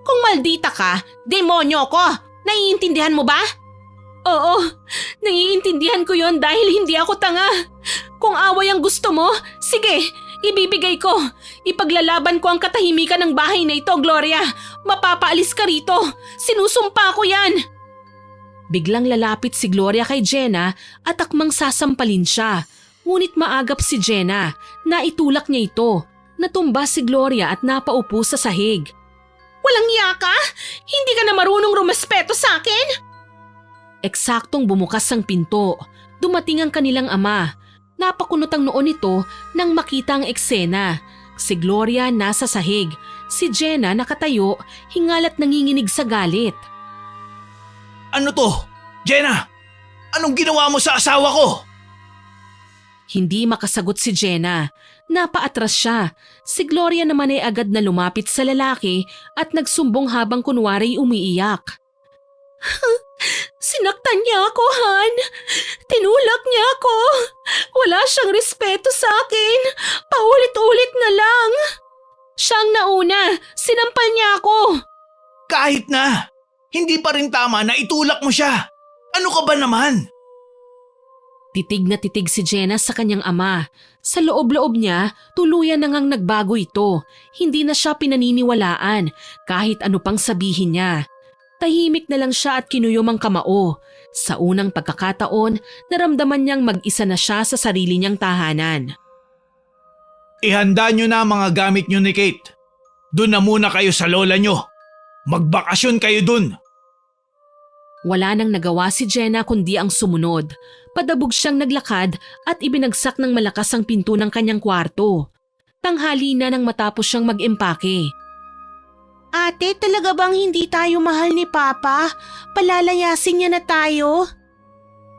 Kung maldita ka, demonyo ko. Naiintindihan mo ba? Oo, naiintindihan ko yon dahil hindi ako tanga. Kung away ang gusto mo, sige, ibibigay ko. Ipaglalaban ko ang katahimikan ng bahay na ito, Gloria. Mapapaalis ka rito. Sinusumpa ko yan. Biglang lalapit si Gloria kay Jenna at akmang sasampalin siya. Ngunit maagap si Jenna. Naitulak niya ito. Natumba si Gloria at napaupo sa sahig. Walang iya ka? Hindi ka na marunong rumespeto sa akin? Eksaktong bumukas ang pinto. Dumating ang kanilang ama. Napakunot ang noon nito nang makita ang eksena. Si Gloria nasa sahig. Si Jenna nakatayo, hingalat nanginginig sa galit. Ano to? Jenna! Anong ginawa mo sa asawa ko? Hindi makasagot si Jenna. Napaatras siya. Si Gloria naman ay agad na lumapit sa lalaki at nagsumbong habang kunwari umiiyak. Sinaktan niya ako, Han. Tinulak niya ako. Wala siyang respeto sa akin. Paulit-ulit na lang. Siyang nauna. Sinampal niya ako. Kahit na, hindi pa rin tama na itulak mo siya. Ano ka ba naman? Titig na titig si Jenna sa kanyang ama. Sa loob-loob niya, tuluyan na ngang nagbago ito. Hindi na siya pinaniniwalaan kahit ano pang sabihin niya. Tahimik na lang siya at kinuyom ang kamao. Sa unang pagkakataon, naramdaman niyang mag-isa na siya sa sarili niyang tahanan. Ihanda nyo na ang mga gamit nyo ni Kate. Doon na muna kayo sa lola nyo. Magbakasyon kayo dun. Wala nang nagawa si Jenna kundi ang sumunod. Padabog siyang naglakad at ibinagsak ng malakas ang pinto ng kanyang kwarto. Tanghali na nang matapos siyang mag-empake. Ate, talaga bang hindi tayo mahal ni Papa? Palalayasin niya na tayo?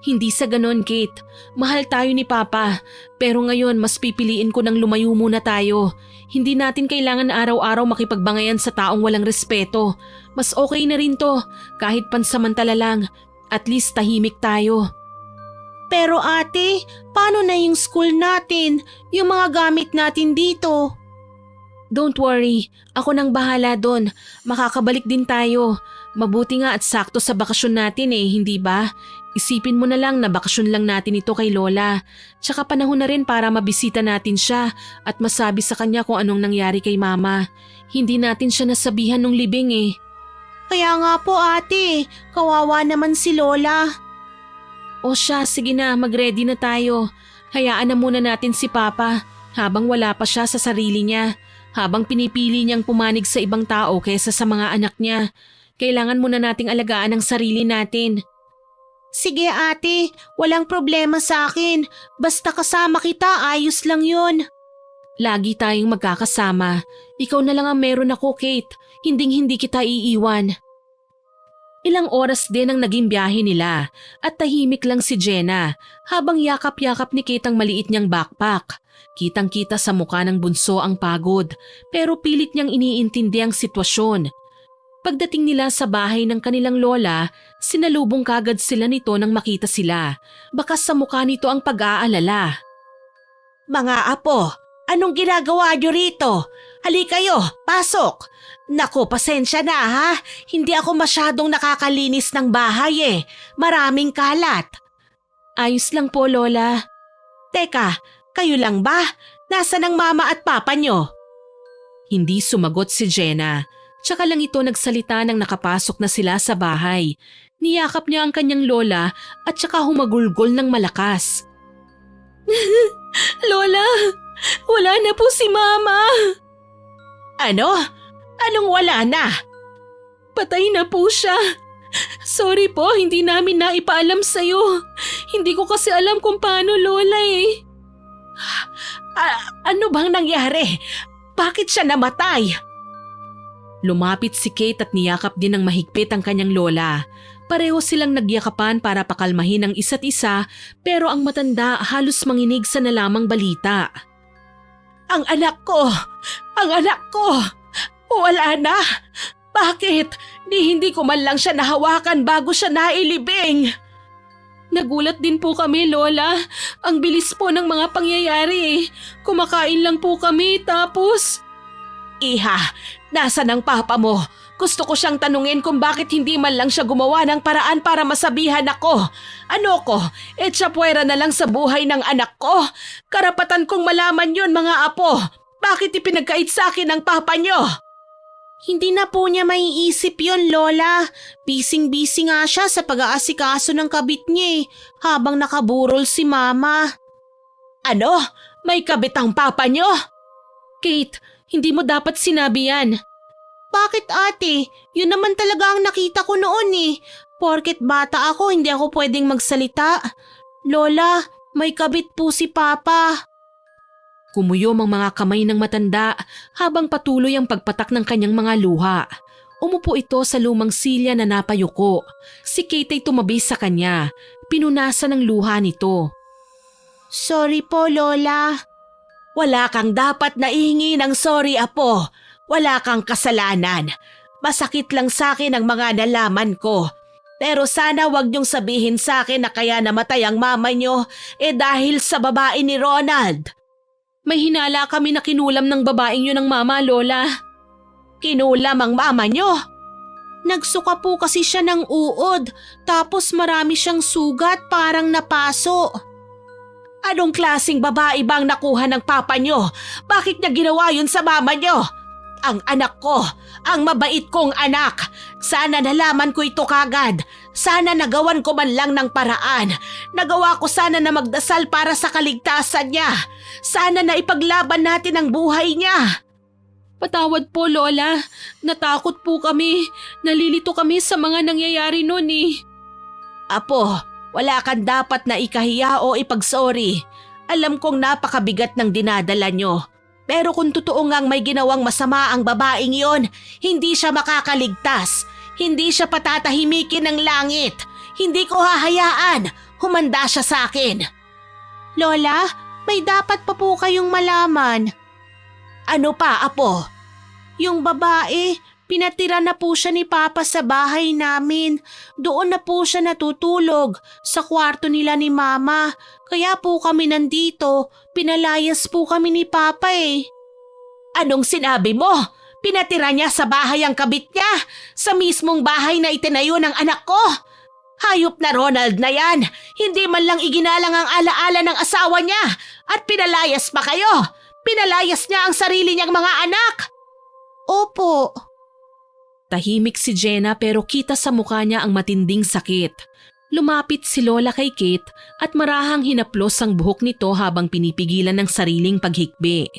Hindi sa ganon, Kate. Mahal tayo ni Papa. Pero ngayon mas pipiliin ko nang lumayo muna tayo. Hindi natin kailangan araw-araw makipagbangayan sa taong walang respeto. Mas okay na rin to, kahit pansamantala lang. At least tahimik tayo. Pero ate, paano na yung school natin? Yung mga gamit natin dito? Don't worry, ako nang bahala doon. Makakabalik din tayo. Mabuti nga at sakto sa bakasyon natin hindi ba? Isipin mo na lang na bakasyon lang natin ito kay Lola. Tsaka panahon na rin para mabisita natin siya at masabi sa kanya kung anong nangyari kay Mama. Hindi natin siya nasabihan nung libing eh. Kaya nga po ate, kawawa naman si Lola. O siya, sige na, mag-ready na tayo. Hayaan na muna natin si Papa habang wala pa siya sa sarili niya. Habang pinipili niyang pumanig sa ibang tao kaysa sa mga anak niya. Kailangan muna nating alagaan ang sarili natin. Sige ate, walang problema sa akin. Basta kasama kita, ayos lang yun. Lagi tayong magkakasama. Ikaw na lang ang meron ako, Kate. Hinding-hindi kita iiwan. Ilang oras din ang naging biyahe nila at tahimik lang si Jenna habang yakap-yakap ni Kate ang maliit niyang backpack. Kitang-kita sa mukha ng bunso ang pagod pero pilit niyang iniintindi ang sitwasyon. Pagdating nila sa bahay ng kanilang lola, sinalubong kagad sila nito nang makita sila. Bakas sa mukha nito ang pag-aalala. Mga apo, anong ginagawa niyo rito? Halika kayo, pasok. Naku, pasensya na ha. Hindi ako masyadong nakakalinis ng bahay eh. Maraming kalat. Ayos lang po, Lola. Teka, kayo lang ba? Nasaan ang mama at papa niyo? Hindi sumagot si Jenna. Tsaka lang ito nagsalita nang nakapasok na sila sa bahay. Niyakap niya ang kanyang lola at tsaka humagulgol ng malakas. Lola, wala na po si Mama. Ano? Anong wala na? Patay na po siya. Sorry po, hindi namin naipaalam sa'yo. Hindi ko kasi alam kung paano, Lola eh. Ano bang nangyari? Bakit siya namatay? Lumapit si Kate at niyakap din ng mahigpit ang kanyang lola. Pareho silang nagyakapan para pakalmahin ang isa't isa pero ang matanda halos manginig sa nalamang balita. Ang anak ko! Ang anak ko! Wala na! Bakit? Hindi ko man lang siya nahawakan bago siya nailibing. Nagulat din po kami, Lola. Ang bilis po ng mga pangyayari. Kumakain lang po kami tapos… Iha, nasaan ang papa mo? Gusto ko siyang tanungin kung bakit hindi man lang siya gumawa ng paraan para masabihan ako. Ano ko? Etsapuera na lang sa buhay ng anak ko? Karapatan kong malaman yun, mga apo. Bakit ipinagkait sa akin ng papa niyo? Hindi na po niya maiisip yun, Lola. Bising-busy nga siya sa pag-aasikaso ng kabit niya habang nakaburol si Mama. Ano? May kabit ang papa niyo? Kate, hindi mo dapat sinabi yan. Bakit ate? Yun naman talaga ang nakita ko noon eh. Porket bata ako, hindi ako pwedeng magsalita. Lola, may kabit po si Papa. Kumuyom ang mga kamay ng matanda habang patuloy ang pagpatak ng kanyang mga luha. Umupo ito sa lumang silya na napayuko. Si Kate ay tumabi sa kanya. Pinunasan ng luha nito. Sorry po, Lola. Wala kang dapat na ihingi ng sorry, apo. Wala kang kasalanan. Masakit lang sa akin ang mga nalaman ko. Pero sana wag niyong sabihin sa akin na kaya namatay ang mama niyo dahil sa babae ni Ronald. May hinala kami na kinulam ng babaeng yun ng mama, Lola. Kinulam ang mama niyo? Nagsuka po kasi siya ng uod tapos marami siyang sugat parang napaso. Anong klaseng babae bang nakuha ng papa niyo? Bakit niya ginawa yun sa mama niyo? Ang anak ko, ang mabait kong anak. Sana nalaman ko ito kagad. Sana nagawan ko man lang ng paraan. Nagawa ko sana na magdasal para sa kaligtasan niya. Sana na ipaglaban natin ang buhay niya. Patawad po, Lola. Natakot po kami. Nalilito kami sa mga nangyayari noon eh. Apo, wala kang dapat na ikahiya o ipagsorry. Alam kong napakabigat ng dinadala nyo. Pero kung totoo ngang may ginawang masama ang babaeng yon, hindi siya makakaligtas. Hindi siya patatahimikin ng langit. Hindi ko hahayaan. Humanda siya sa akin. Lola, may dapat pa po kayong malaman. Ano pa, apo? Yung babae, pinatira na po siya ni Papa sa bahay namin. Doon na po siya natutulog sa kwarto nila ni Mama. Kaya po kami nandito. Pinalayas po kami ni Papa eh. Anong sinabi mo? Pinatira niya sa bahay ang kabit niya? Sa mismong bahay na itinayo ng anak ko? Hayop na Ronald na yan! Hindi man lang iginalang ang alaala ng asawa niya at pinalayas pa kayo! Pinalayas niya ang sarili niyang mga anak! Opo. Tahimik si Jenna pero kita sa mukha niya ang matinding sakit. Lumapit si Lola kay Kate at marahang hinaplos ang buhok nito habang pinipigilan ng sariling paghikbi.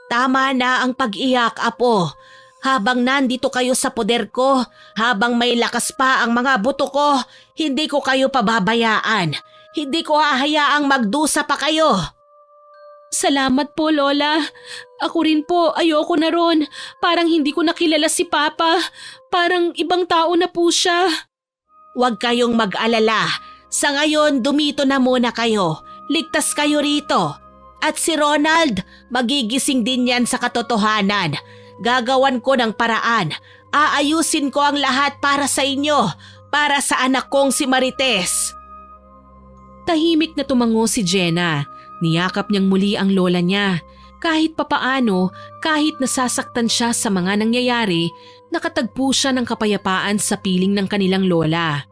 Tama na ang pag-iyak, Apo. Habang nandito kayo sa poder ko, habang may lakas pa ang mga buto ko, hindi ko kayo pababayaan. Hindi ko hahayaang magdusa pa kayo. Salamat po, Lola. Ako rin po, ayoko na ron. Parang hindi ko nakilala si Papa. Parang ibang tao na po siya. Huwag kayong mag-alala. Sa ngayon, dumito na muna kayo. Ligtas kayo rito. At si Ronald, magigising din yan sa katotohanan. Gagawan ko ng paraan. Aayusin ko ang lahat para sa inyo. Para sa anak kong si Marites. Tahimik na tumango si Jenna. Niyakap niyang muli ang lola niya. Kahit papaano, kahit nasasaktan siya sa mga nangyayari, nakatagpo siya ng kapayapaan sa piling ng kanilang lola.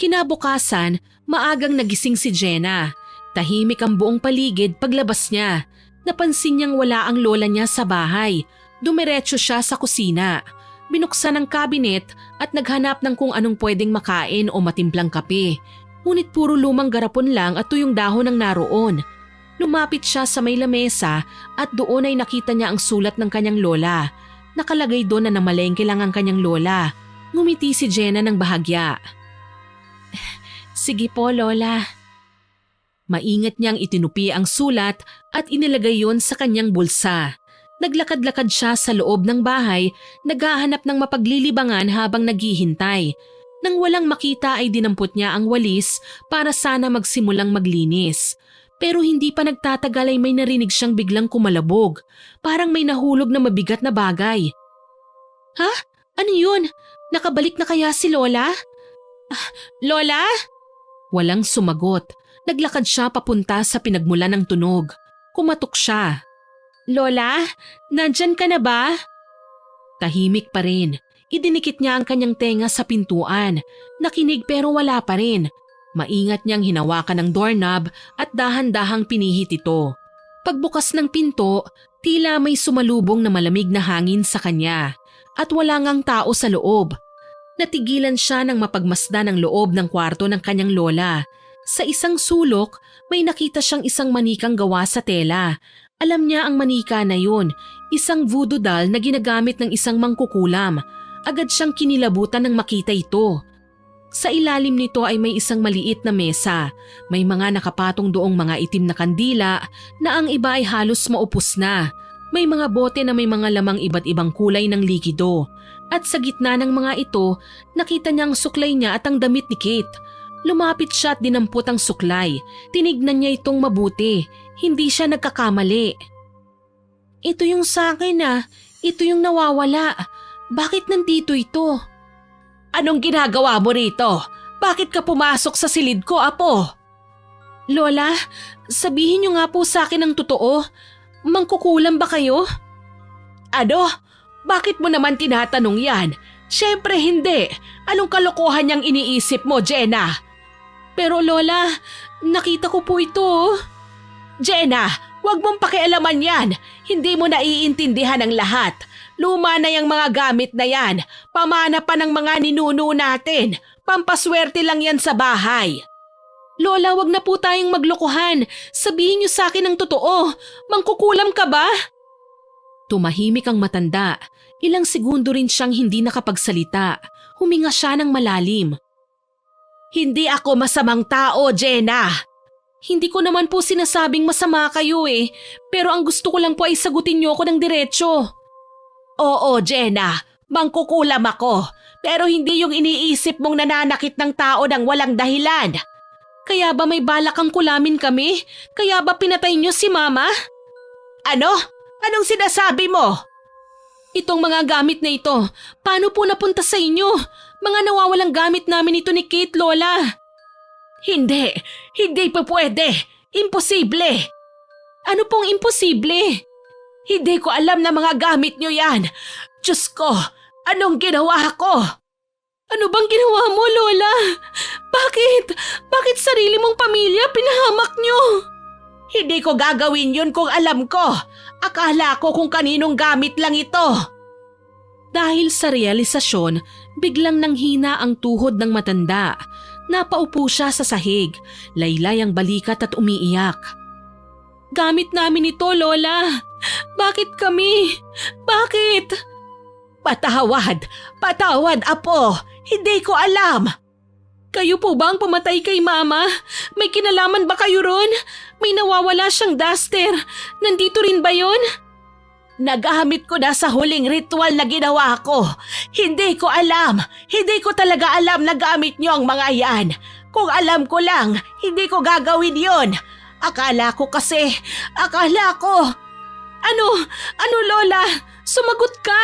Kinabukasan, maagang nagising si Jenna. Tahimik ang buong paligid paglabas niya. Napansin niyang wala ang lola niya sa bahay. Dumiretso siya sa kusina. Binuksan ang kabinet at naghanap ng kung anong pwedeng makain o matimplang kape. Ngunit puro lumang garapon lang at tuyong dahon ang naroon. Lumapit siya sa may lamesa at doon ay nakita niya ang sulat ng kanyang lola. Nakalagay doon na namalengke lang ang kanyang lola. Ngumiti si Jenna ng bahagya. Sige po, Lola. Maingat niyang itinupi ang sulat at inilagay yon sa kanyang bulsa. Naglakad-lakad siya sa loob ng bahay, naghahanap ng mapaglilibangan habang naghihintay. Nang walang makita ay dinampot niya ang walis para sana magsimulang maglinis. Pero hindi pa nagtatagal ay may narinig siyang biglang kumalabog. Parang may nahulog na mabigat na bagay. Ha? Ano yun? Nakabalik na kaya si Lola? Lola? Walang sumagot. Naglakad siya papunta sa pinagmulan ng tunog. Kumatok siya. Lola, nandyan ka na ba? Tahimik pa rin. Idinikit niya ang kanyang tenga sa pintuan. Nakinig pero wala pa rin. Maingat niyang hinawakan ang doorknob at dahan-dahang pinihit ito. Pagbukas ng pinto, tila may sumalubong na malamig na hangin sa kanya at wala ngang tao sa loob. Natigilan siya nang mapagmasdan ang loob ng kwarto ng kanyang lola. Sa isang sulok, may nakita siyang isang manikang gawa sa tela. Alam niya ang manika na yun, isang voodoo doll na ginagamit ng isang mangkukulam. Agad siyang kinilabutan nang makita ito. Sa ilalim nito ay may isang maliit na mesa. May mga nakapatong doong mga itim na kandila na ang iba ay halos maupos na. May mga bote na may mga lamang iba't ibang kulay ng likido. At sa gitna ng mga ito, nakita niya ang suklay niya at ang damit ni Kate. Lumapit siya at dinampot ang suklay. Tinignan niya itong mabuti. Hindi siya nagkakamali. Ito yung sa akin ah. Ito yung nawawala. Bakit nandito ito? Anong ginagawa mo rito? Bakit ka pumasok sa silid ko, Apo? Lola, sabihin niyo nga po sa akin ang totoo. Mangkukulam ba kayo? Ano? Bakit mo naman tinatanong yan? Siyempre hindi. Anong kalokohan niyang iniisip mo, Jenna? Pero Lola, nakita ko po ito. Jenna, huwag mong pakialaman yan. Hindi mo naiintindihan ang lahat. Luma na yung mga gamit na yan. Pamana pa ng mga ninuno natin. Pampaswerte lang yan sa bahay. Lola, wag na po tayong maglokohan. Sabihin niyo sa akin ang totoo. Mangkukulam ka ba? Tumahimik ang matanda. Ilang segundo rin siyang hindi nakapagsalita. Huminga siya ng malalim. Hindi ako masamang tao, Jenna. Hindi ko naman po sinasabing masama kayo eh. Pero ang gusto ko lang po ay sagutin niyo ako ng diretsyo. Oo, Jenna. Mangkukulam ako. Pero hindi yung iniisip mong nananakit ng tao ng walang dahilan. Kaya ba may balak kang kulamin kami? Kaya ba pinatay niyo si Mama? Ano? Anong sinasabi mo? Itong mga gamit na ito, paano po napunta sa inyo? Mga nawawalang gamit namin ito ni Kate, Lola. Hindi pa pwede. Imposible. Ano pong imposible? Hindi ko alam na mga gamit niyo yan. Diyos ko, anong ginawa ko? Ano bang ginawa mo, Lola? Bakit? Bakit sarili mong pamilya pinahamak niyo? Hindi ko gagawin yun kung alam ko. Akala ko kung kaninong gamit lang ito. Dahil sa realisasyon, biglang nanghina ang tuhod ng matanda. Napaupo siya sa sahig, laylay ang balikat at umiiyak. Gamit namin ito, Lola. Bakit kami? Bakit? Patawad, Apo. Hindi ko alam. Kayo po ba ang pumatay kay Mama? May kinalaman ba kayo ron? May nawawala siyang duster. Nandito rin ba yon? Nagamit ko na sa huling ritual na ginawa ko. Hindi ko alam. Hindi ko talaga alam na gamit niyo ang mga yan. Kung alam ko lang, hindi ko gagawin yon. Akala ko. Ano Lola? Sumagot ka!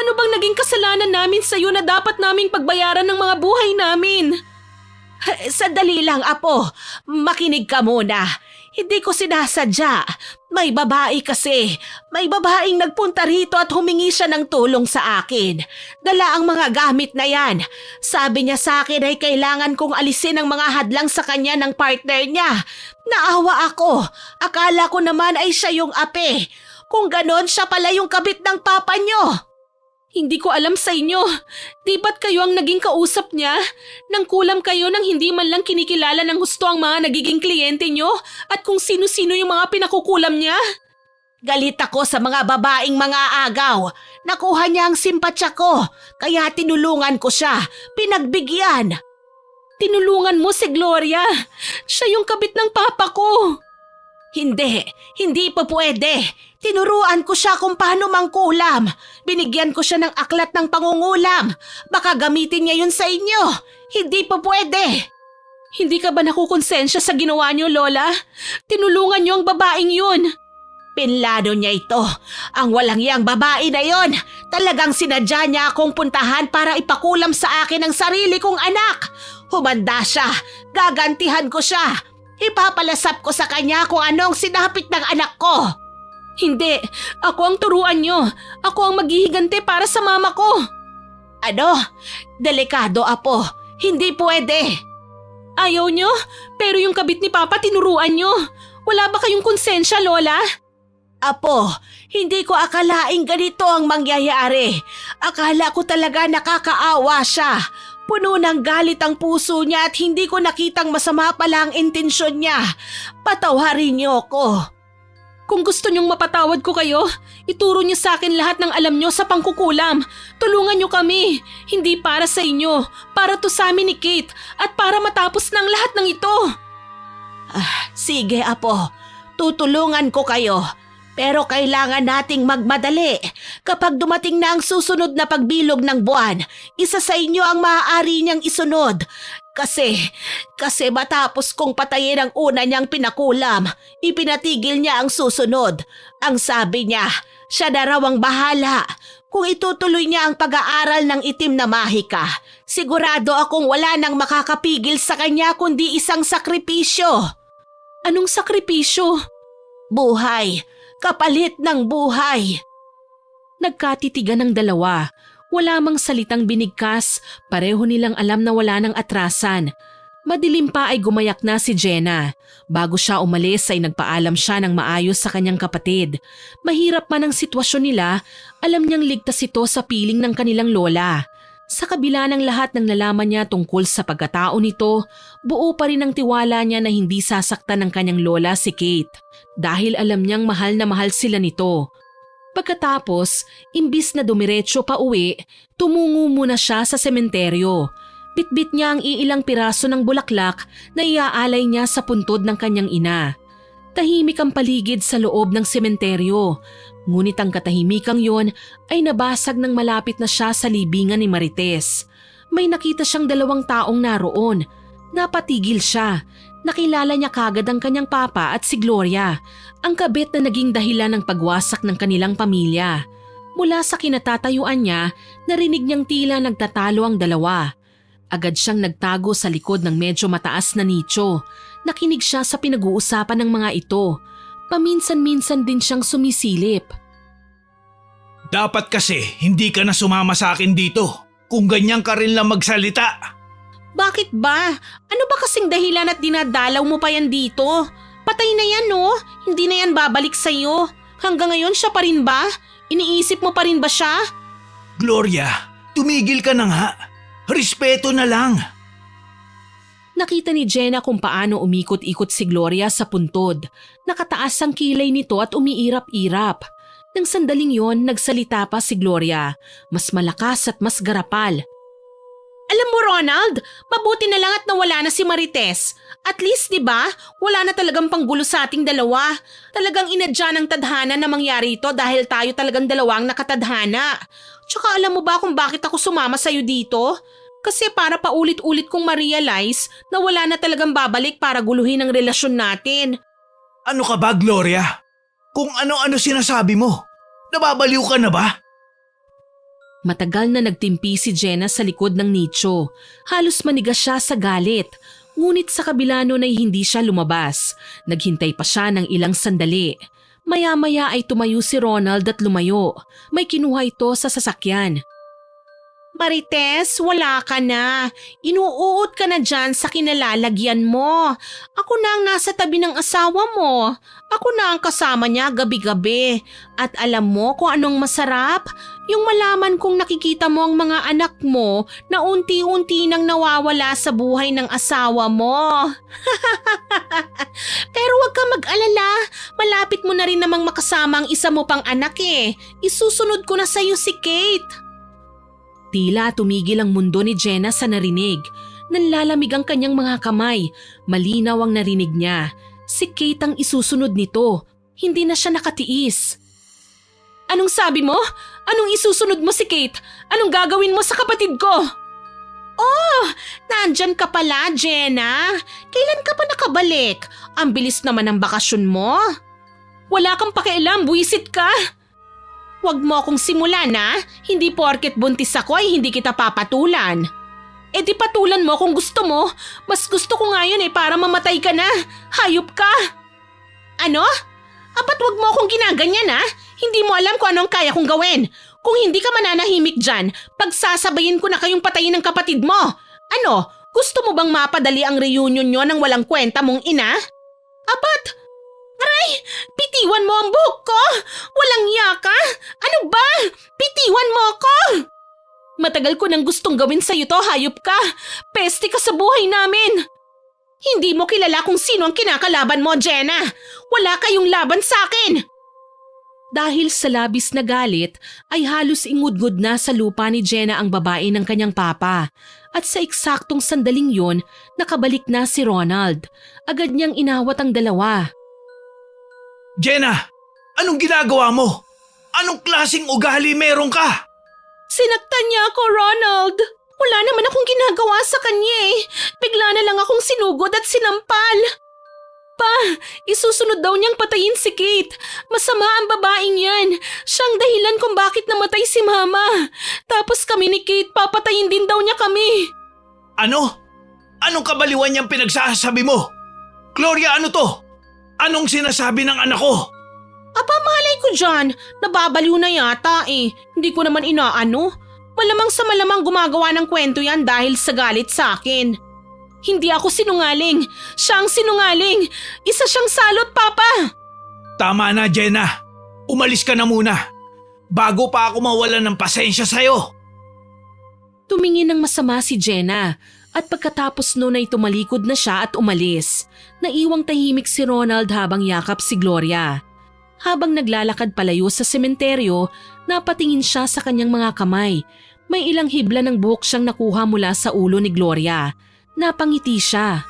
Ano bang naging kasalanan namin sa iyo na dapat naming pagbayaran ng mga buhay namin? Sandali lang, Apo. Makinig ka muna. Hindi ko sinasadya. May babae kasi. May babaeng nagpunta rito at humingi siya ng tulong sa akin. Dala ang mga gamit na yan. Sabi niya sa akin ay kailangan kong alisin ang mga hadlang sa kanya ng partner niya. Naawa ako. Akala ko naman ay siya yung ape. Kung ganon, siya pala yung kabit ng papa niyo. Hindi ko alam sa inyo. Di ba't kayo ang naging kausap niya? Nang kulam kayo nang hindi man lang kinikilala ng husto ang mga nagiging kliyente niyo at kung sino-sino yung mga pinakukulam niya? Galit ako sa mga babaeng mga agaw. Nakuha niya ang simpatsya ko, kaya tinulungan ko siya, pinagbigyan. Tinulungan mo si Gloria. Siya yung kabit ng papa ko. Hindi pa pwede. Tinuruan ko siya kung paano mangkulam. Binigyan ko siya ng aklat ng pangungulam. Baka gamitin niya yun sa inyo. Hindi pa pwede. Hindi ka ba nakukonsensya sa ginawa niyo, Lola? Tinulungan niyo ang babaeng yun. Pinlano niya ito. Ang walang yang babae na yon. Talagang sinadya niya akong puntahan para ipakulam sa akin ang sarili kong anak. Humanda siya. Gagantihan ko siya. Ipapalasap ko sa kanya kung anong sinapit ng anak ko. Hindi. Ako ang turuan niyo. Ako ang maghihigante para sa mama ko. Ano? Delikado, Apo. Hindi pwede. Ayaw niyo? Pero yung kabit ni Papa tinuruan niyo. Wala ba kayong konsensya, Lola? Apo, hindi ko akalaing ganito ang mangyayari. Akala ko talaga nakakaawa siya. Puno ng galit ang puso niya at hindi ko nakitang masama pala ang intensyon niya. Patawarin niyo ko. Kung gusto niyong mapatawad ko kayo, ituro niyo sa akin lahat ng alam niyo sa pangkukulam. Tulungan niyo kami. Hindi para sa inyo, para to sa amin ni Kate at para matapos ng lahat ng ito. Sige, Apo. Tutulungan ko kayo. Pero kailangan nating magmadali. Kapag dumating na ang susunod na pagbilog ng buwan, isa sa inyo ang maaari niyang isunod. Kasi matapos kong patayin ang una niyang pinakulam, ipinatigil niya ang susunod. Ang sabi niya, siya na raw ang bahala. Kung itutuloy niya ang pag-aaral ng itim na mahika, sigurado akong wala nang makakapigil sa kanya kundi isang sakripisyo. Anong sakripisyo? Buhay. Kapalit ng buhay. Nagkatitigan ng dalawa. Wala mang salitang binigkas, pareho nilang alam na wala nang atrasan. Madilim pa ay gumayak na si Jenna. Bago siya umalis ay nagpaalam siya ng maayos sa kanyang kapatid. Mahirap man ang sitwasyon nila, alam niyang ligtas ito sa piling ng kanilang lola. Sa kabila ng lahat ng nalaman niya tungkol sa pagkatao nito, buo pa rin ang tiwala niya na hindi sasaktan ng kanyang lola si Kate dahil alam niyang mahal na mahal sila nito. Pagkatapos, imbis na dumiretso pa uwi, tumungo muna siya sa sementeryo. Bitbit niya ang iilang piraso ng bulaklak na iaalay niya sa puntod ng kanyang ina. Tahimik ang paligid sa loob ng sementeryo. Ngunit ang katahimikang yon ay nabasag nang malapit na siya sa libingan ni Marites. May nakita siyang dalawang taong naroon. Napatigil siya. Nakilala niya kagad ang kanyang papa at si Gloria, ang kabit na naging dahilan ng pagwasak ng kanilang pamilya. Mula sa kinatatayuan niya, narinig niyang tila nagtatalo ang dalawa. Agad siyang nagtago sa likod ng medyo mataas na nicho. Nakinig siya sa pinag-uusapan ng mga ito. Paminsan-minsan din siyang sumisilip. Dapat kasi hindi ka na sumama sa akin dito. kung ganyan ka rin lang magsalita. Bakit ba? Ano ba kasing dahilan at dinadalaw mo pa yan dito? Patay na yan, no? Hindi na yan babalik sa'yo. Hanggang ngayon siya pa rin ba? Iniisip mo pa rin ba siya? Gloria, tumigil ka na nga. Respeto na lang. Nakita ni Jenna kung paano umikot-ikot si Gloria sa puntod. Nakataas ang kilay nito at umiirap-irap. Nang sandaling yon, nagsalita pa si Gloria. Mas malakas at mas garapal. Alam mo, Ronald, mabuti na lang at nawala na si Marites. At least, di ba, wala na talagang panggulo sa ating dalawa. Talagang inadya ng tadhana na mangyari ito dahil tayo talagang dalawang nakatadhana. Tsaka alam mo ba kung bakit ako sumama sa'yo dito? Kasi para paulit-ulit kong ma-realize na wala na talagang babalik para guluhin ang relasyon natin. Ano ka ba, Gloria? Kung ano-ano sinasabi mo, nababaliw ka na ba? Matagal na nagtimpi si Jenna sa likod ng nicho. Halos manigas siya sa galit. Ngunit sa kabila nun ay hindi siya lumabas. Naghintay pa siya ng ilang sandali. Maya-maya ay tumayo si Ronald at lumayo. May kinuha ito sa sasakyan. Marites, wala ka na. Inuuot ka na dyan sa kinalalagyan mo. Ako na ang nasa tabi ng asawa mo. Ako na ang kasama niya gabi-gabi. At alam mo kung anong masarap? Yung malaman kong nakikita mo ang mga anak mo na unti-unti nang nawawala sa buhay ng asawa mo. Pero wag ka mag-alala. Malapit mo na rin namang makasama ang isa mo pang anak eh. Isusunod ko na sa'yo si Kate. Tila tumigil ang mundo ni Jenna sa narinig. Nanlalamig ang kanyang mga kamay. Malinaw ang narinig niya. Si Kate ang isusunod nito. Hindi na siya nakatiis. Anong sabi mo? Anong isusunod mo si Kate? Anong gagawin mo sa kapatid ko? Oh, nandyan ka pala, Jenna. Kailan ka pa nakabalik? Ang bilis naman ng bakasyon mo. Wala kang pakialam, buwisit ka. Huwag mo akong simulan na. Hindi porket buntis ako ay hindi kita papatulan. E di patulan mo kung gusto mo. Mas gusto ko nga yun para mamatay ka na. Hayop ka. Ano? Apat wag mo akong ginaganyan Hindi mo alam kung anong kaya kong gawin. Kung hindi ka mananahimik dyan, pagsasabayin ko na kayong patayin ng kapatid mo. Ano? Gusto mo bang mapadali ang reunion nyo ng walang kwenta mong ina? Apat! Aray! Bitiwan mo ang buhok ko! Walang yaka! Ano ba? Bitiwan mo ako! Matagal ko nang gustong gawin sa'yo to, hayop ka! Peste ka sa buhay namin! Hindi mo kilala kung sino ang kinakalaban mo, Jenna! Wala kayong laban sa akin! Dahil sa labis na galit, ay halos ingudgod na sa lupa ni Jenna ang babae ng kanyang papa. At sa eksaktong sandaling yon, nakabalik na si Ronald. Agad niyang inawat ang dalawa. Jenna, anong ginagawa mo? Anong klaseng ugali meron ka? Sinaktan niya ako, Ronald. Wala naman akong ginagawa sa kanya Bigla na lang akong sinugod at sinampal. Pa, isusunod daw niyang patayin si Kate. Masama ang babaeng yan. Siyang dahilan kung bakit namatay si Mama. Tapos kami ni Kate, papatayin din daw niya kami. Ano? Anong kabaliwan niyang pinagsasabi mo? Gloria, ano to? Anong sinasabi ng anak ko? Apa, malay ko dyan. Nababaliw na yata Hindi ko naman inaano. Malamang sa malamang gumagawa ng kwento yan dahil sa galit sa akin. Hindi ako sinungaling. Siya ang sinungaling. Isa siyang salot, Papa. Tama na, Jenna. Umalis ka na muna. Bago pa ako mawalan ng pasensya sa'yo. Tumingin ng masama si Jenna. At pagkatapos noon ay tumalikod na siya at umalis. Naiwang tahimik si Ronald habang yakap si Gloria. Habang naglalakad palayo sa sementeryo, napatingin siya sa kanyang mga kamay. May ilang hibla ng buhok siyang nakuha mula sa ulo ni Gloria. Napangiti siya.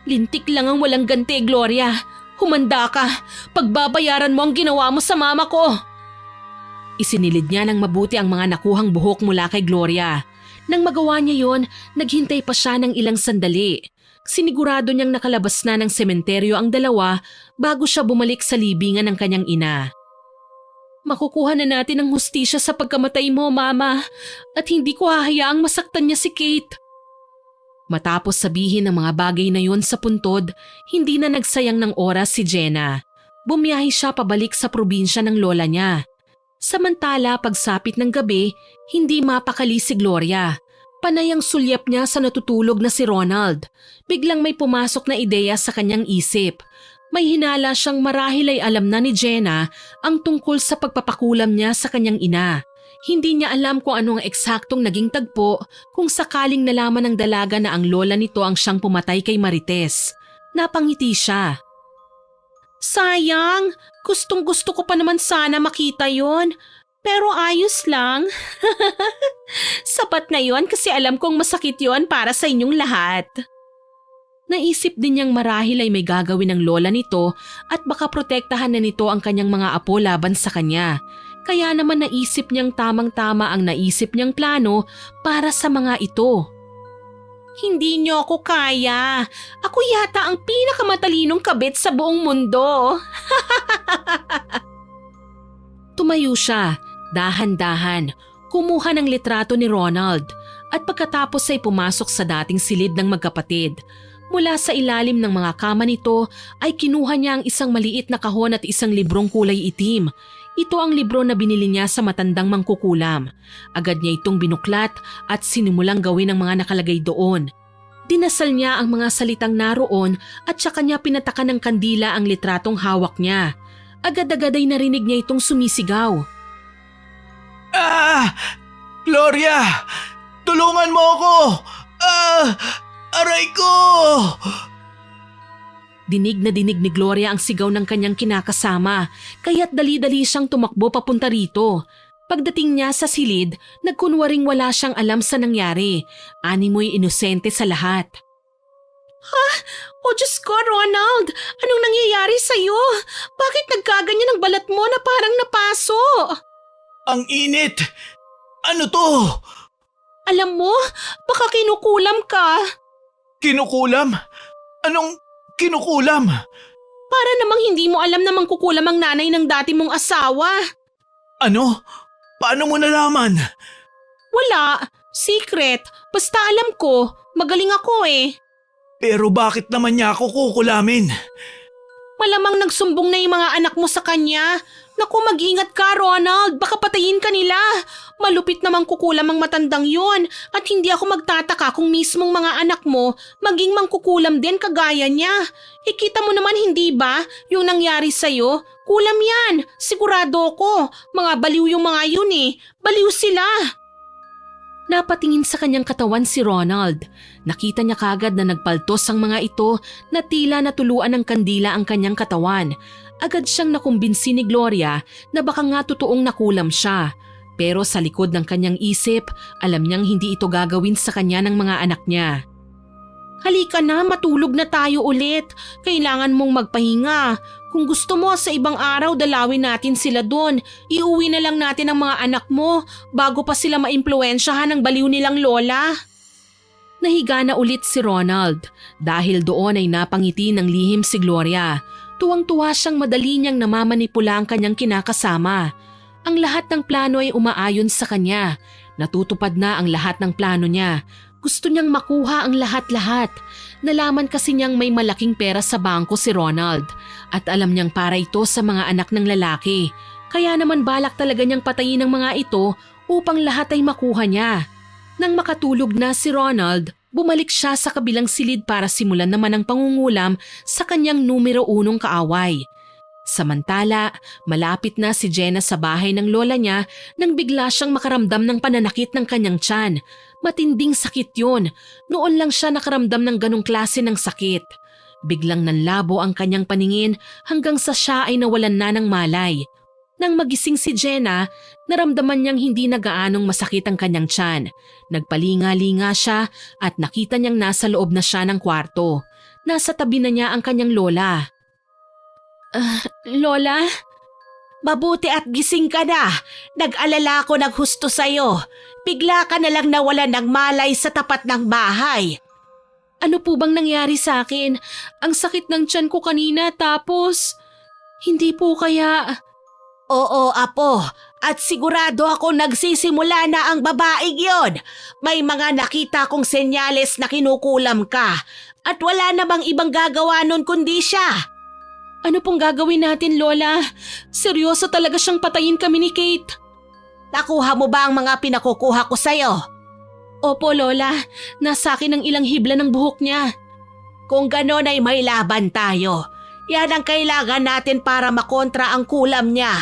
Lintik lang ang walang ganti, Gloria. Humanda ka. Pagbabayaran mo ang ginawa mo sa mama ko. Isinilid niya ng mabuti ang mga nakuhang buhok mula kay Gloria. Nang magawa niya yon, naghintay pa siya ng ilang sandali. Sinigurado niyang nakalabas na ng sementeryo ang dalawa bago siya bumalik sa libingan ng kanyang ina. Makukuha na natin ang hustisya sa pagkamatay mo, Mama, at hindi ko hahayaang masaktan niya si Kate. Matapos sabihin ang mga bagay na yon sa puntod, hindi na nagsayang ng oras si Jenna. Bumiyahe siya pabalik sa probinsya ng lola niya. Samantala pagsapit ng gabi, hindi mapakali si Gloria. Panay ang sulyap niya sa natutulog na si Ronald. Biglang may pumasok na ideya sa kanyang isip. May hinala siyang marahil ay alam na ni Jenna ang tungkol sa pagpapakulam niya sa kanyang ina. Hindi niya alam kung ano ang eksaktong naging tagpo kung sakaling nalaman ng dalaga na ang lola nito ang siyang pumatay kay Marites. Napangiti siya. Sayang, gustong-gusto ko pa naman sana makita yon. Pero ayos lang. Sapat na yon kasi alam kong masakit yon para sa inyong lahat. Naisip din niyang marahil ay may gagawin ng lola nito at baka protektahan na nito ang kanyang mga apo laban sa kanya. Kaya naman naisip niyang tamang-tama ang naisip niyang plano para sa mga ito. Hindi niyo ako kaya. Ako yata ang pinakamatalinong kabit sa buong mundo. Tumayo siya, dahan-dahan, kumuha ng litrato ni Ronald at pagkatapos ay pumasok sa dating silid ng magkapatid. Mula sa ilalim ng mga kama nito ay kinuha niya ang isang maliit na kahon at isang librong kulay itim. Ito ang libro na binili niya sa matandang mangkukulam. Agad niya itong binuklat at sinimulang gawin ang mga nakalagay doon. Dinasal niya ang mga salitang naroon at saka niya pinatakan ng kandila ang litratong hawak niya. Agad-agad ay narinig niya itong sumisigaw. Gloria! Tulungan mo ako! Aray ko! Dinig na dinig ni Gloria ang sigaw ng kanyang kinakasama, kaya't dali-dali siyang tumakbo papunta rito. Pagdating niya sa silid, nagkunwaring wala siyang alam sa nangyari. Animoy inosente sa lahat. Ha? O Diyos ko, Ronald! Anong nangyayari sa'yo? Bakit nagkaganyan ang balat mo na parang napaso? Ang init! Ano to? Alam mo, baka kinukulam ka. Kinukulam? Anong kinukulam? Para namang hindi mo alam na mangkukulam ang nanay ng dati mong asawa. Ano? Paano mo nalaman? Wala. Secret. Basta alam ko. Magaling ako eh. Pero bakit naman niya ako kukulamin? Malamang nagsumbong na yung mga anak mo sa kanya. Naku, mag-ingat ka, Ronald. Baka patayin ka nila. Malupit namang kukulam ang matandang yon at hindi ako magtataka kung mismong mga anak mo maging mangkukulam din kagaya niya. Ikita mo naman hindi ba yung nangyari sa'yo? Kulam yan. Sigurado ko. Mga baliw yung mga yun eh. Baliw sila. Napatingin sa kanyang katawan si Ronald. Nakita niya kagad na nagpaltos ang mga ito na tila natuluan ng kandila ang kanyang katawan. Agad siyang nakumbinsi ni Gloria na baka nga totoong nakulam siya. Pero sa likod ng kanyang isip, alam niyang hindi ito gagawin sa kanya ng mga anak niya. Halika na, matulog na tayo ulit. Kailangan mong magpahinga. Kung gusto mo sa ibang araw dalawin natin sila doon. Iuwi na lang natin ang mga anak mo bago pa sila maimpluwensyahan ng baliw nilang lola. Nahiga na ulit si Ronald. Dahil doon ay napangiti ng lihim si Gloria. Tuwang-tuwa siyang madali niyang namamanipula ang kanyang kinakasama. Ang lahat ng plano ay umaayon sa kanya. Natutupad na ang lahat ng plano niya. Gusto niyang makuha ang lahat-lahat. Nalaman kasi niyang may malaking pera sa bangko si Ronald at alam niyang para ito sa mga anak ng lalaki. Kaya naman balak talaga niyang patayin ang mga ito upang lahat ay makuha niya. Nang makatulog na si Ronald, bumalik siya sa kabilang silid para simulan naman ang pangungulam sa kanyang numero 1 kaaway. Samantala, malapit na si Jenna sa bahay ng lola niya nang bigla siyang makaramdam ng pananakit ng kanyang tiyan. Matinding sakit yun. Noon lang siya nakaramdam ng ganong klase ng sakit. Biglang nanlabo ang kanyang paningin hanggang sa siya ay nawalan na ng malay. Nang magising si Jenna, naramdaman niyang hindi na gaanong masakit ang kanyang tiyan. Nagpalinga-linga siya at nakita niyang nasa loob na siya ng kwarto. Nasa tabi na niya ang kanyang lola. Lola? Mabuti at gising ka na. Nag-alala ako ng husto sa'yo. Bigla ka na lang nawalan ng malay sa tapat ng bahay. Ano po bang nangyari sa akin? Ang sakit ng tiyan ko kanina tapos... Hindi po kaya... Oo, apo. At sigurado ako nagsisimula na ang babaeng yon. May mga nakita kong senyales na kinukulam ka. At wala namang ibang gagawa nun kundi siya. Ano pong gagawin natin, Lola? Seryoso talaga siyang patayin kami ni Kate. Nakuha mo ba ang mga pinakukuha ko sa'yo? Opo, Lola. Nasa akin ang ilang hibla ng buhok niya. Kung ganon ay may laban tayo. Yan ang kailangan natin para makontra ang kulam niya.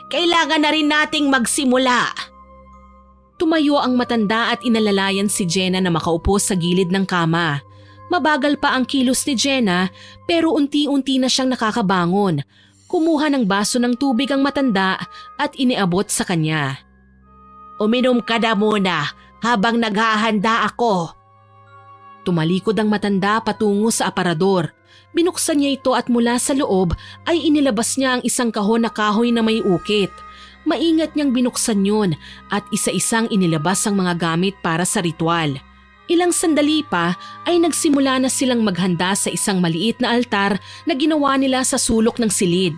Kailangan na rin nating magsimula. Tumayo ang matanda at inalalayan si Jenna na makaupo sa gilid ng kama. Mabagal pa ang kilos ni Jenna pero unti-unti na siyang nakakabangon. Kumuha ng baso ng tubig ang matanda at iniabot sa kanya. Uminom ka na muna habang naghahanda ako. Tumalikod ang matanda patungo sa aparador. Binuksan niya ito at mula sa loob ay inilabas niya ang isang kahon na kahoy na may ukit. Maingat niyang binuksan yun at isa-isang inilabas ang mga gamit para sa ritual. Ilang sandali pa ay nagsimula na silang maghanda sa isang maliit na altar na ginawa nila sa sulok ng silid.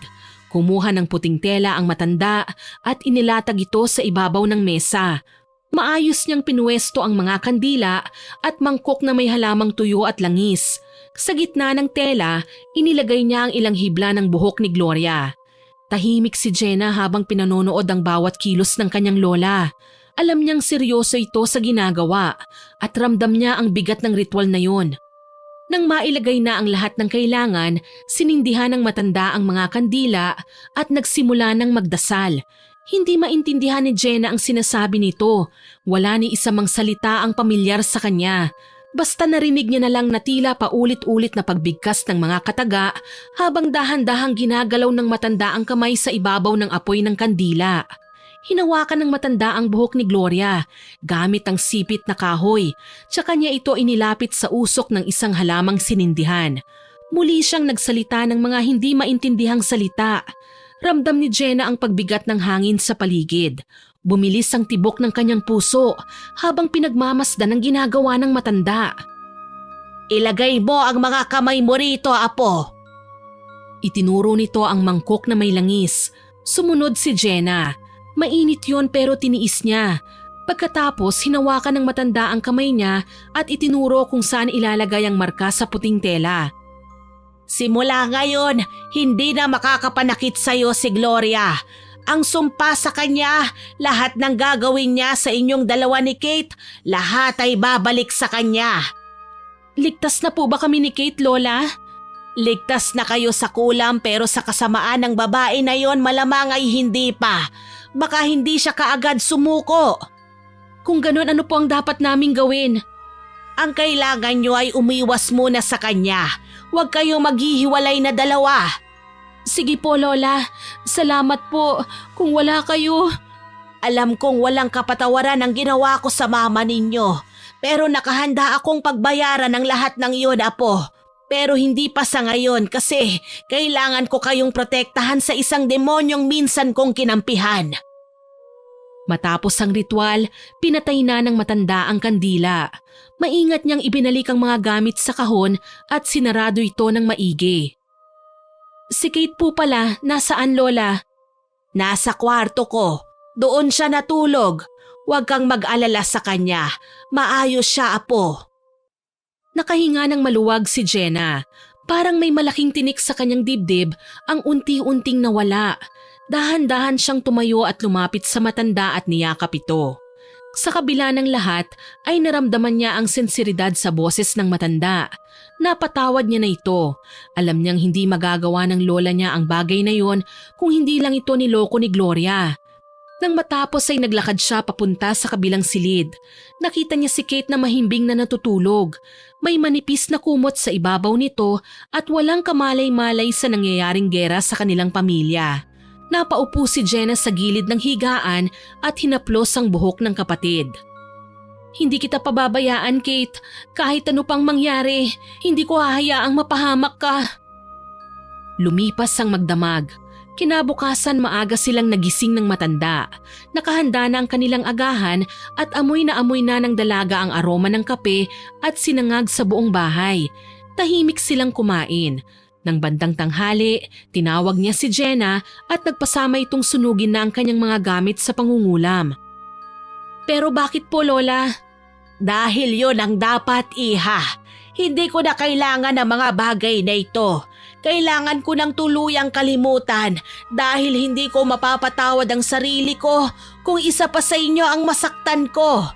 Kumuha ng puting tela ang matanda at inilatag ito sa ibabaw ng mesa. Maayos niyang pinuwesto ang mga kandila at mangkok na may halamang tuyo at langis. Sa gitna ng tela, inilagay niya ang ilang hibla ng buhok ni Gloria. Tahimik si Jenna habang pinanonood ang bawat kilos ng kanyang lola. Alam niyang seryoso ito sa ginagawa at ramdam niya ang bigat ng ritual na yon. Nang mailagay na ang lahat ng kailangan, sinindihan ng matanda ang mga kandila at nagsimula ng magdasal. Hindi maintindihan ni Jenna ang sinasabi nito. Wala ni isa mang salita ang pamilyar sa kanya. Basta narinig niya na lang na tila paulit-ulit na pagbigkas ng mga kataga habang dahan-dahang ginagalaw ng matanda ang kamay sa ibabaw ng apoy ng kandila. Hinawakan ng matanda ang buhok ni Gloria gamit ang sipit na kahoy, tsaka niya ito inilapit sa usok ng isang halamang sinindihan. Muli siyang nagsalita ng mga hindi maintindihang salita. Ramdam ni Jenna ang pagbigat ng hangin sa paligid. Bumilis ang tibok ng kanyang puso habang pinagmamasdan ang ginagawa ng matanda. Ilagay mo ang mga kamay mo rito, Apo. Itinuro nito ang mangkok na may langis. Sumunod si Jenna. Mainit yon pero tiniis niya. Pagkatapos hinawakan ng matanda ang kamay niya at itinuro kung saan ilalagay ang marka sa puting tela. Simula ngayon, hindi na makakapanakit sa'yo si Gloria. Ang sumpa sa kanya, lahat ng gagawin niya sa inyong dalawa ni Kate, lahat ay babalik sa kanya. Ligtas na po ba kami ni Kate, Lola? Ligtas na kayo sa kulam pero sa kasamaan ng babae na yon malamang ay hindi pa. Baka hindi siya kaagad sumuko. Kung ganun, ano po ang dapat naming gawin? Ang kailangan niyo ay umiwas muna sa kanya. Huwag kayong maghihiwalay na dalawa. Sige po, Lola. Salamat po. Kung wala kayo... Alam kong walang kapatawaran ang ginawa ko sa mama ninyo. Pero nakahanda akong pagbayaran ng lahat ng iyon, Apo. Pero hindi pa sa ngayon kasi kailangan ko kayong protektahan sa isang demonyong minsan kong kinampihan. Matapos ang ritual, pinatay na ng matanda ang kandila. Maingat niyang ibinalik ang mga gamit sa kahon at sinarado ito ng maigi. Si Kate po pala, nasaan, Lola? Nasa kwarto ko. Doon siya natulog. Huwag kang mag-alala sa kanya. Maayos siya, Apo. Nakahinga ng maluwag si Jenna. Parang may malaking tinik sa kanyang dibdib ang unti-unting nawala. Dahan-dahan siyang tumayo at lumapit sa matanda at niyakap ito. Sa kabila ng lahat ay naramdaman niya ang sensiridad sa boses ng matanda. Napatawad niya na ito. Alam niyang hindi magagawa ng lola niya ang bagay na yon kung hindi lang ito niloko ni Gloria. Nang matapos ay naglakad siya papunta sa kabilang silid. Nakita niya si Kate na mahimbing na natutulog. May manipis na kumot sa ibabaw nito at walang kamalay-malay sa nangyayaring gera sa kanilang pamilya. Napaupo si Jenna sa gilid ng higaan at hinaplos ang buhok ng kapatid. Hindi kita pababayaan, Kate. Kahit ano pang mangyari, hindi ko hahayaang mapahamak ka. Lumipas ang magdamag. Kinabukasan maaga silang nagising ng matanda. Nakahanda na ang kanilang agahan at amoy na ng dalaga ang aroma ng kape at sinangag sa buong bahay. Tahimik silang kumain. Nang bandang tanghali, tinawag niya si Jenna at nagpasama itong sunugin na ang kanyang mga gamit sa pangungulam. Pero bakit po, Lola? Dahil yon ang dapat, Iha. Hindi ko na kailangan ng mga bagay na ito. Kailangan ko ng tuluyang kalimutan dahil hindi ko mapapatawad ang sarili ko kung isa pa sa inyo ang masaktan ko.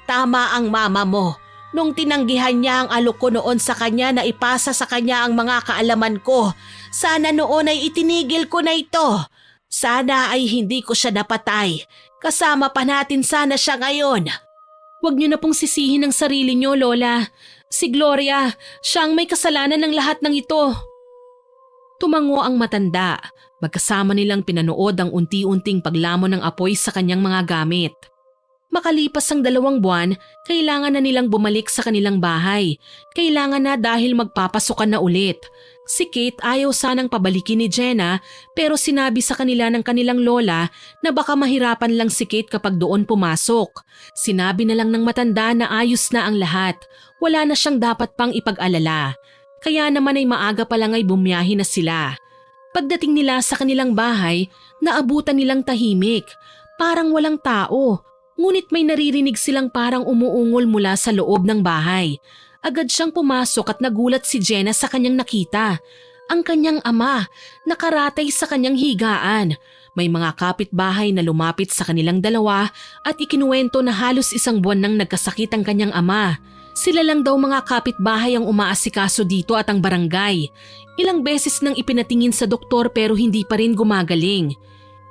Tama ang mama mo. Nung tinanggihan niya ang alok ko noon sa kanya na ipasa sa kanya ang mga kaalaman ko, sana noon ay itinigil ko na ito. Sana ay hindi ko siya napatay. Kasama pa natin sana siya ngayon. Huwag niyo na pong sisihin ang sarili niyo, Lola. Si Gloria, siya ang may kasalanan ng lahat ng ito. Tumango ang matanda. Magkasama nilang pinanood ang unti-unting paglamon ng apoy sa kanyang mga gamit. Makalipas ang 2 buwan, kailangan na nilang bumalik sa kanilang bahay. Kailangan na dahil magpapasokan na ulit. Si Kate ayaw sanang pabalikin ni Jenna pero sinabi sa kanila ng kanilang lola na baka mahirapan lang si Kate kapag doon pumasok. Sinabi na lang ng matanda na ayos na ang lahat. Wala na siyang dapat pang ipag-alala. Kaya naman ay maaga pa lang ay bumiyahe na sila. Pagdating nila sa kanilang bahay, naabutan nilang tahimik. Parang walang tao. Ngunit may naririnig silang parang umuungol mula sa loob ng bahay. Agad siyang pumasok at nagulat si Jenna sa kanyang nakita. Ang kanyang ama, nakaratay sa kanyang higaan. May mga kapitbahay na lumapit sa kanilang dalawa at ikinuwento na halos 1 buwan nang nagkasakit ang kanyang ama. Sila lang daw mga kapitbahay ang umaasikaso dito at ang barangay. Ilang beses nang ipinatingin sa doktor pero hindi pa rin gumagaling.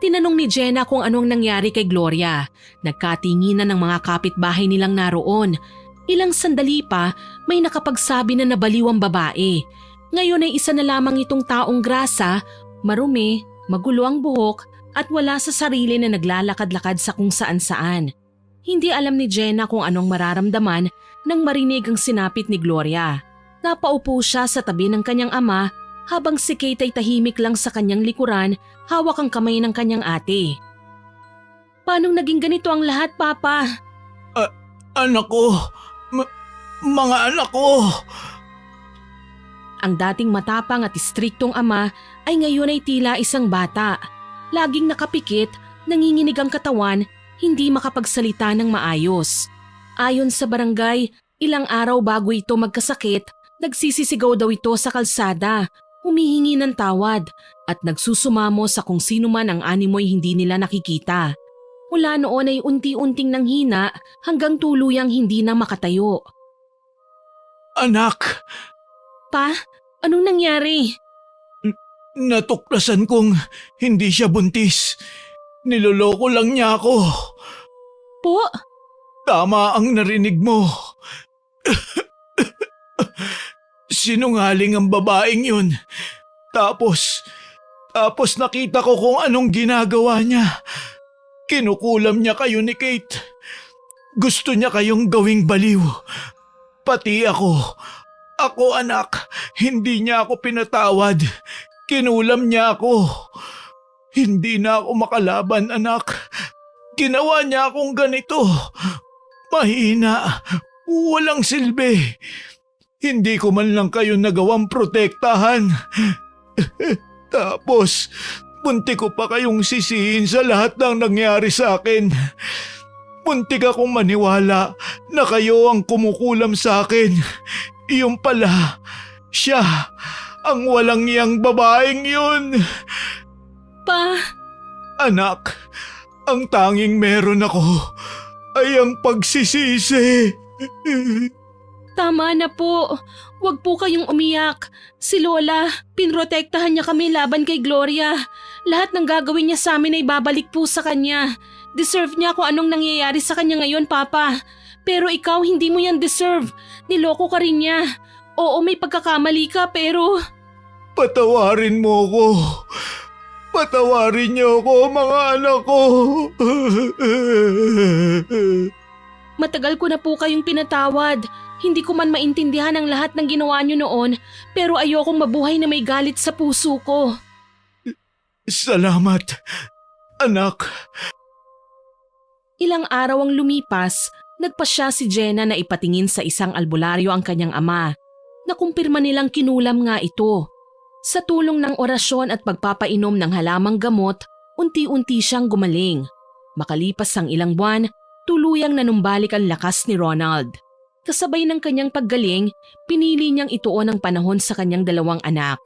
Tinanong ni Jenna kung anong nangyari kay Gloria. Nagkatinginan ng mga kapitbahay nilang naroon. Ilang sandali pa, may nakapagsabi na nabaliw ang babae. Ngayon ay isa na lamang itong taong grasa, marumi, magulo ang buhok at wala sa sarili na naglalakad-lakad sa kung saan-saan. Hindi alam ni Jenna kung anong mararamdaman nang marinig ang sinapit ni Gloria. Napaupo siya sa tabi ng kanyang ama habang si Kate ay tahimik lang sa kanyang likuran, hawak ang kamay ng kanyang ate. Paanong naging ganito ang lahat, Papa? Anak ko! Mga anak ko! Ang dating matapang at istriktong ama ay ngayon ay tila isang bata. Laging nakapikit, nanginginig ang katawan, hindi makapagsalita ng maayos. Ayon sa barangay, ilang araw bago ito magkasakit, nagsisisigaw daw ito sa kalsada, humihingi ng tawad at nagsusumamo sa kung sino man ang animoy hindi nila nakikita. Mula noon ay unti-unting nanghina hanggang tuluyang hindi na makatayo. Anak! Pa, anong nangyari? Natuklasan kong hindi siya buntis. Niloloko lang niya ako. Po? Tama ang narinig mo. Sinungaling ang babaeng yun. Tapos nakita ko kung anong ginagawa niya. Kinukulam niya kayo ni Kate. Gusto niya kayong gawing baliw. Pati ako. Ako anak, hindi niya ako pinatawad. Kinulam niya ako. Hindi na ako makalaban anak. Ginawa niya akong ganito. Mahina. Walang silbi. Hindi ko man lang kayo nagawang protektahan. Tapos, muntik ko pa kayong sisihin sa lahat ng nangyari sa akin. Muntik akong maniwala na kayo ang kumukulam sa akin. Iyon pala, siya ang walang iyang babaeng yun. Pa? Anak, ang tanging meron ako ay ang pagsisisi. Tama na po. Huwag po kayong umiyak. Si Lola, pinrotektahan niya kami laban kay Gloria. Lahat ng gagawin niya sa amin ay babalik po sa kanya. Deserve niya kung anong nangyayari sa kanya ngayon, Papa. Pero ikaw hindi mo yan deserve. Niloko ka rin niya. Oo, may pagkakamali ka pero… Patawarin mo ko. Patawarin niyo ako, mga anak ko. Matagal ko na po kayong pinatawad. Hindi ko man maintindihan ang lahat ng ginawa niyo noon pero ayokong mabuhay na may galit sa puso ko. Salamat, anak. Ilang araw ang lumipas, nagpasya si Jenna na ipatingin sa isang albularyo ang kanyang ama. Nakumpirma nilang kinulam nga ito. Sa tulong ng orasyon at pagpapainom ng halamang gamot, unti-unti siyang gumaling. Makalipas ang ilang buwan, tuluyang nanumbalik ang lakas ni Ronald. Kasabay ng kanyang paggaling, pinili niyang ituon ang panahon sa kanyang 2 anak.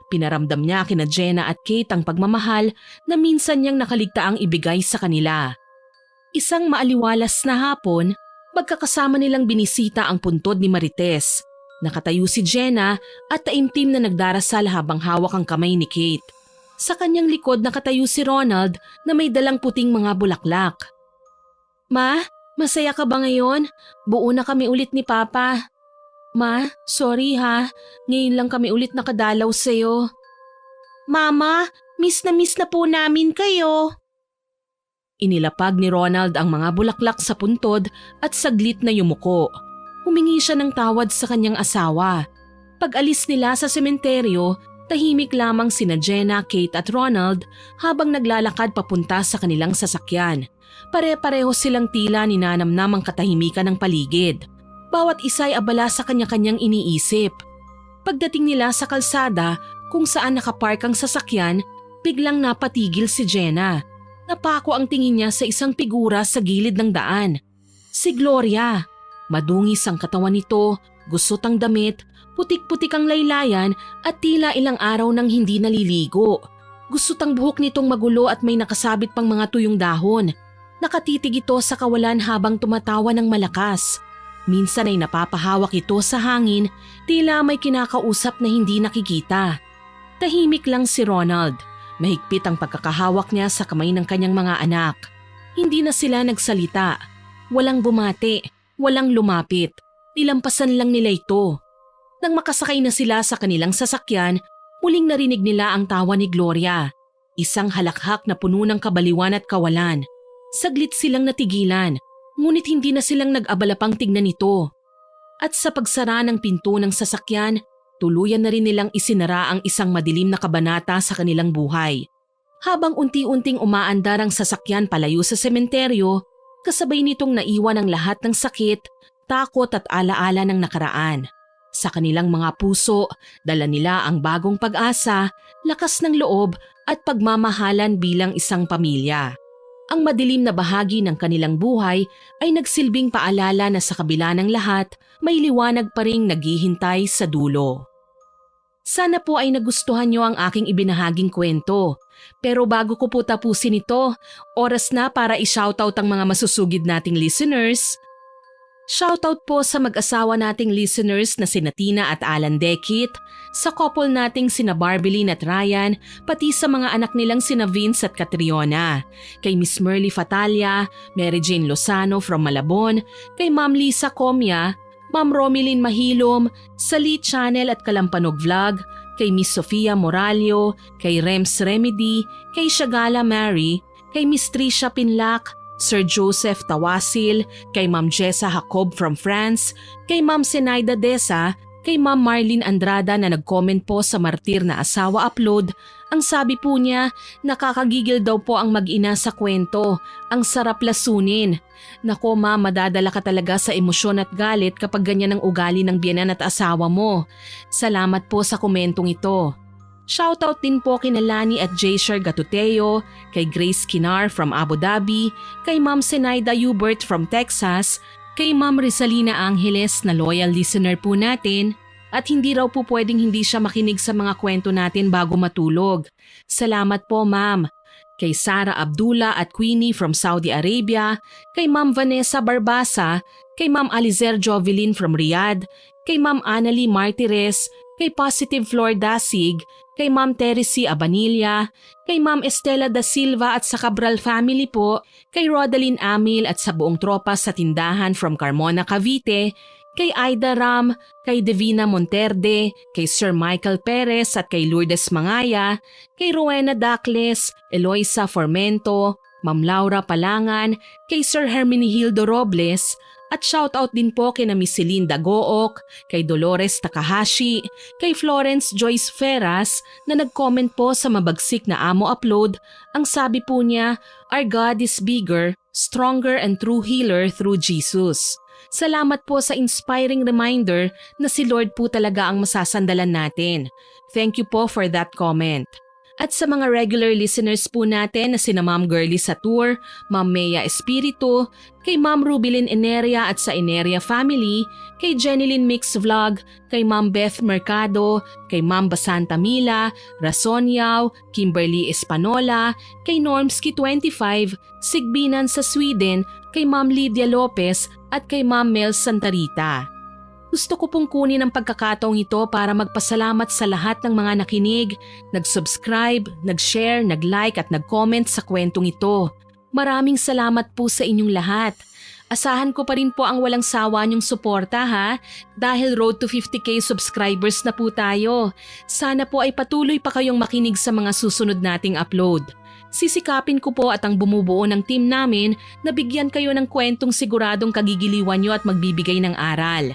Pinaramdam niya kina Jenna at Kate ang pagmamahal na minsan niyang nakaligtaang ibigay sa kanila. Isang maaliwalas na hapon, magkakasama nilang binisita ang puntod ni Marites. Nakatayo si Jenna at taimtim na nagdarasal habang hawak ang kamay ni Kate. Sa kanyang likod nakatayo si Ronald na may dalang puting mga bulaklak. Ma, masaya ka ba ngayon? Buo na kami ulit ni Papa. Ma, sorry ha. Ngayon lang kami ulit nakadalaw sa'yo. Mama, miss na po namin kayo. Inilapag ni Ronald ang mga bulaklak sa puntod at saglit na yumuko. Humingi siya ng tawad sa kanyang asawa. Pag-alis nila sa sementeryo, tahimik lamang sina Jenna, Kate at Ronald habang naglalakad papunta sa kanilang sasakyan. Pare-pareho silang tila ninanamnam ang katahimikan ng paligid. Bawat isa'y abala sa kanya-kanyang iniisip. Pagdating nila sa kalsada kung saan nakapark ang sasakyan, biglang napatigil si Jenna. Napako ang tingin niya sa isang figura sa gilid ng daan. Si Gloria. Madungis ang katawan nito, gusot ang damit, putik-putik ang laylayan at tila ilang araw nang hindi naliligo. Gusot ang buhok nitong magulo at may nakasabit pang mga tuyong dahon. Nakatitig ito sa kawalan habang tumatawa ng malakas. Minsan ay napapahawak ito sa hangin, tila may kinakausap na hindi nakikita. Tahimik lang si Ronald. Mahigpit ang pagkakahawak niya sa kamay ng kanyang mga anak. Hindi na sila nagsalita. Walang bumati, walang lumapit. Nilampasan lang nila ito. Nang makasakay na sila sa kanilang sasakyan, muling narinig nila ang tawa ni Gloria. Isang halakhak na puno ng kabaliwan at kawalan. Saglit silang natigilan, ngunit hindi na silang nag-abala pang tignan ito. At sa pagsara ng pinto ng sasakyan, tuluyan na rin nilang isinara ang isang madilim na kabanata sa kanilang buhay. Habang unti-unting umaandar ang sasakyan palayo sa sementeryo, kasabay nitong naiwan ang lahat ng sakit, takot at alaala ng nakaraan. Sa kanilang mga puso, dala nila ang bagong pag-asa, lakas ng loob at pagmamahalan bilang isang pamilya. Ang madilim na bahagi ng kanilang buhay ay nagsilbing paalala na sa kabila ng lahat, may liwanag pa ring naghihintay sa dulo. Sana po ay nagustuhan niyo ang aking ibinahaging kwento. Pero bago ko po tapusin ito, oras na para i-shoutout ang mga masusugid nating listeners. Shoutout po sa mag-asawa nating listeners na sina Tina at Alan Dekit, sa couple nating sina Barbeline at Ryan, pati sa mga anak nilang sina Vince at Catriona, kay Miss Merly Fatalia, Mary Jane Lozano from Malabon, kay Ma'am Lisa Comia, Ma'am Romilyn Mahilom, sa Lee Channel at Kalampanog Vlog, kay Miss Sofia Moralio, kay Rems Remedy, kay Shagala Mary, kay Miss Tricia Pinlac, Sir Joseph Tawasil, kay Ma'am Jessa Jacob from France, kay Ma'am Senaida Desa, kay Ma'am Marlene Andrada na nag-comment po sa Martir na Asawa upload. Ang sabi po niya, nakakagigil daw po ang mag-ina sa kwento. Ang sarap lasunin. Nako ma, madadala ka talaga sa emosyon at galit kapag ganyan ang ugali ng biyenan at asawa mo. Salamat po sa komentong ito. Shoutout din po kina Lani at Jaysher Gatuteo, kay Grace Kinar from Abu Dhabi, kay Ma'am Senaida Hubert from Texas, kay Ma'am Rizalina Angeles na loyal listener po natin, at hindi raw po pwedeng hindi siya makinig sa mga kwento natin bago matulog. Salamat po ma'am. Kay Sara Abdullah at Queenie from Saudi Arabia, kay Ma'am Vanessa Barbasa, kay Ma'am Alizer Jovelin from Riyadh, kay Ma'am Annalie Martires, kay Positive Flor Dasig, kay Ma'am Teresy Abanilla, kay Ma'am Estela da Silva at sa Cabral family po, kay Rodaline Amil at sa buong tropa sa tindahan from Carmona, Cavite, kay Aida Ram, kay Divina Monterde, kay Sir Michael Perez at kay Lourdes Mangaya, kay Rowena Dacles, Eloisa Formento, Ma'am Laura Palangan, kay Sir Hermenegildo Robles, at shoutout din po kina Miss Celinda Gook, kay Dolores Takahashi, kay Florence Joyce Ferras na nag-comment po sa mabagsik na amo upload. Ang sabi po niya, "Our God is bigger, stronger and true healer through Jesus." Salamat po sa inspiring reminder na si Lord po talaga ang masasandalan natin. Thank you po for that comment. At sa mga regular listeners po natin na sina Ma'am Girlie Satur, Ma'am Mea Espiritu, kay Ma'am Rubilin Eneria at sa Eneria Family, kay Jenilyn Mix Vlog, kay Ma'am Beth Mercado, kay Ma'am Basanta Mila, Rasonyao, Kimberly Espanola, kay Normski25, Sigbinan sa Sweden, kay Ma'am Lydia Lopez at kay Ma'am Mel Santarita. Gusto ko pong kunin ang pagkakataong ito para magpasalamat sa lahat ng mga nakinig, nag-subscribe, nag-share, nag-like at nag-comment sa kwentong ito. Maraming salamat po sa inyong lahat. Asahan ko pa rin po ang walang sawa niyong suporta ha, dahil road to 50k subscribers na po tayo. Sana po ay patuloy pa kayong makinig sa mga susunod nating upload. Sisikapin ko po at ang bumubuo ng team namin na bigyan kayo ng kwentong siguradong kagigiliwan nyo at magbibigay ng aral.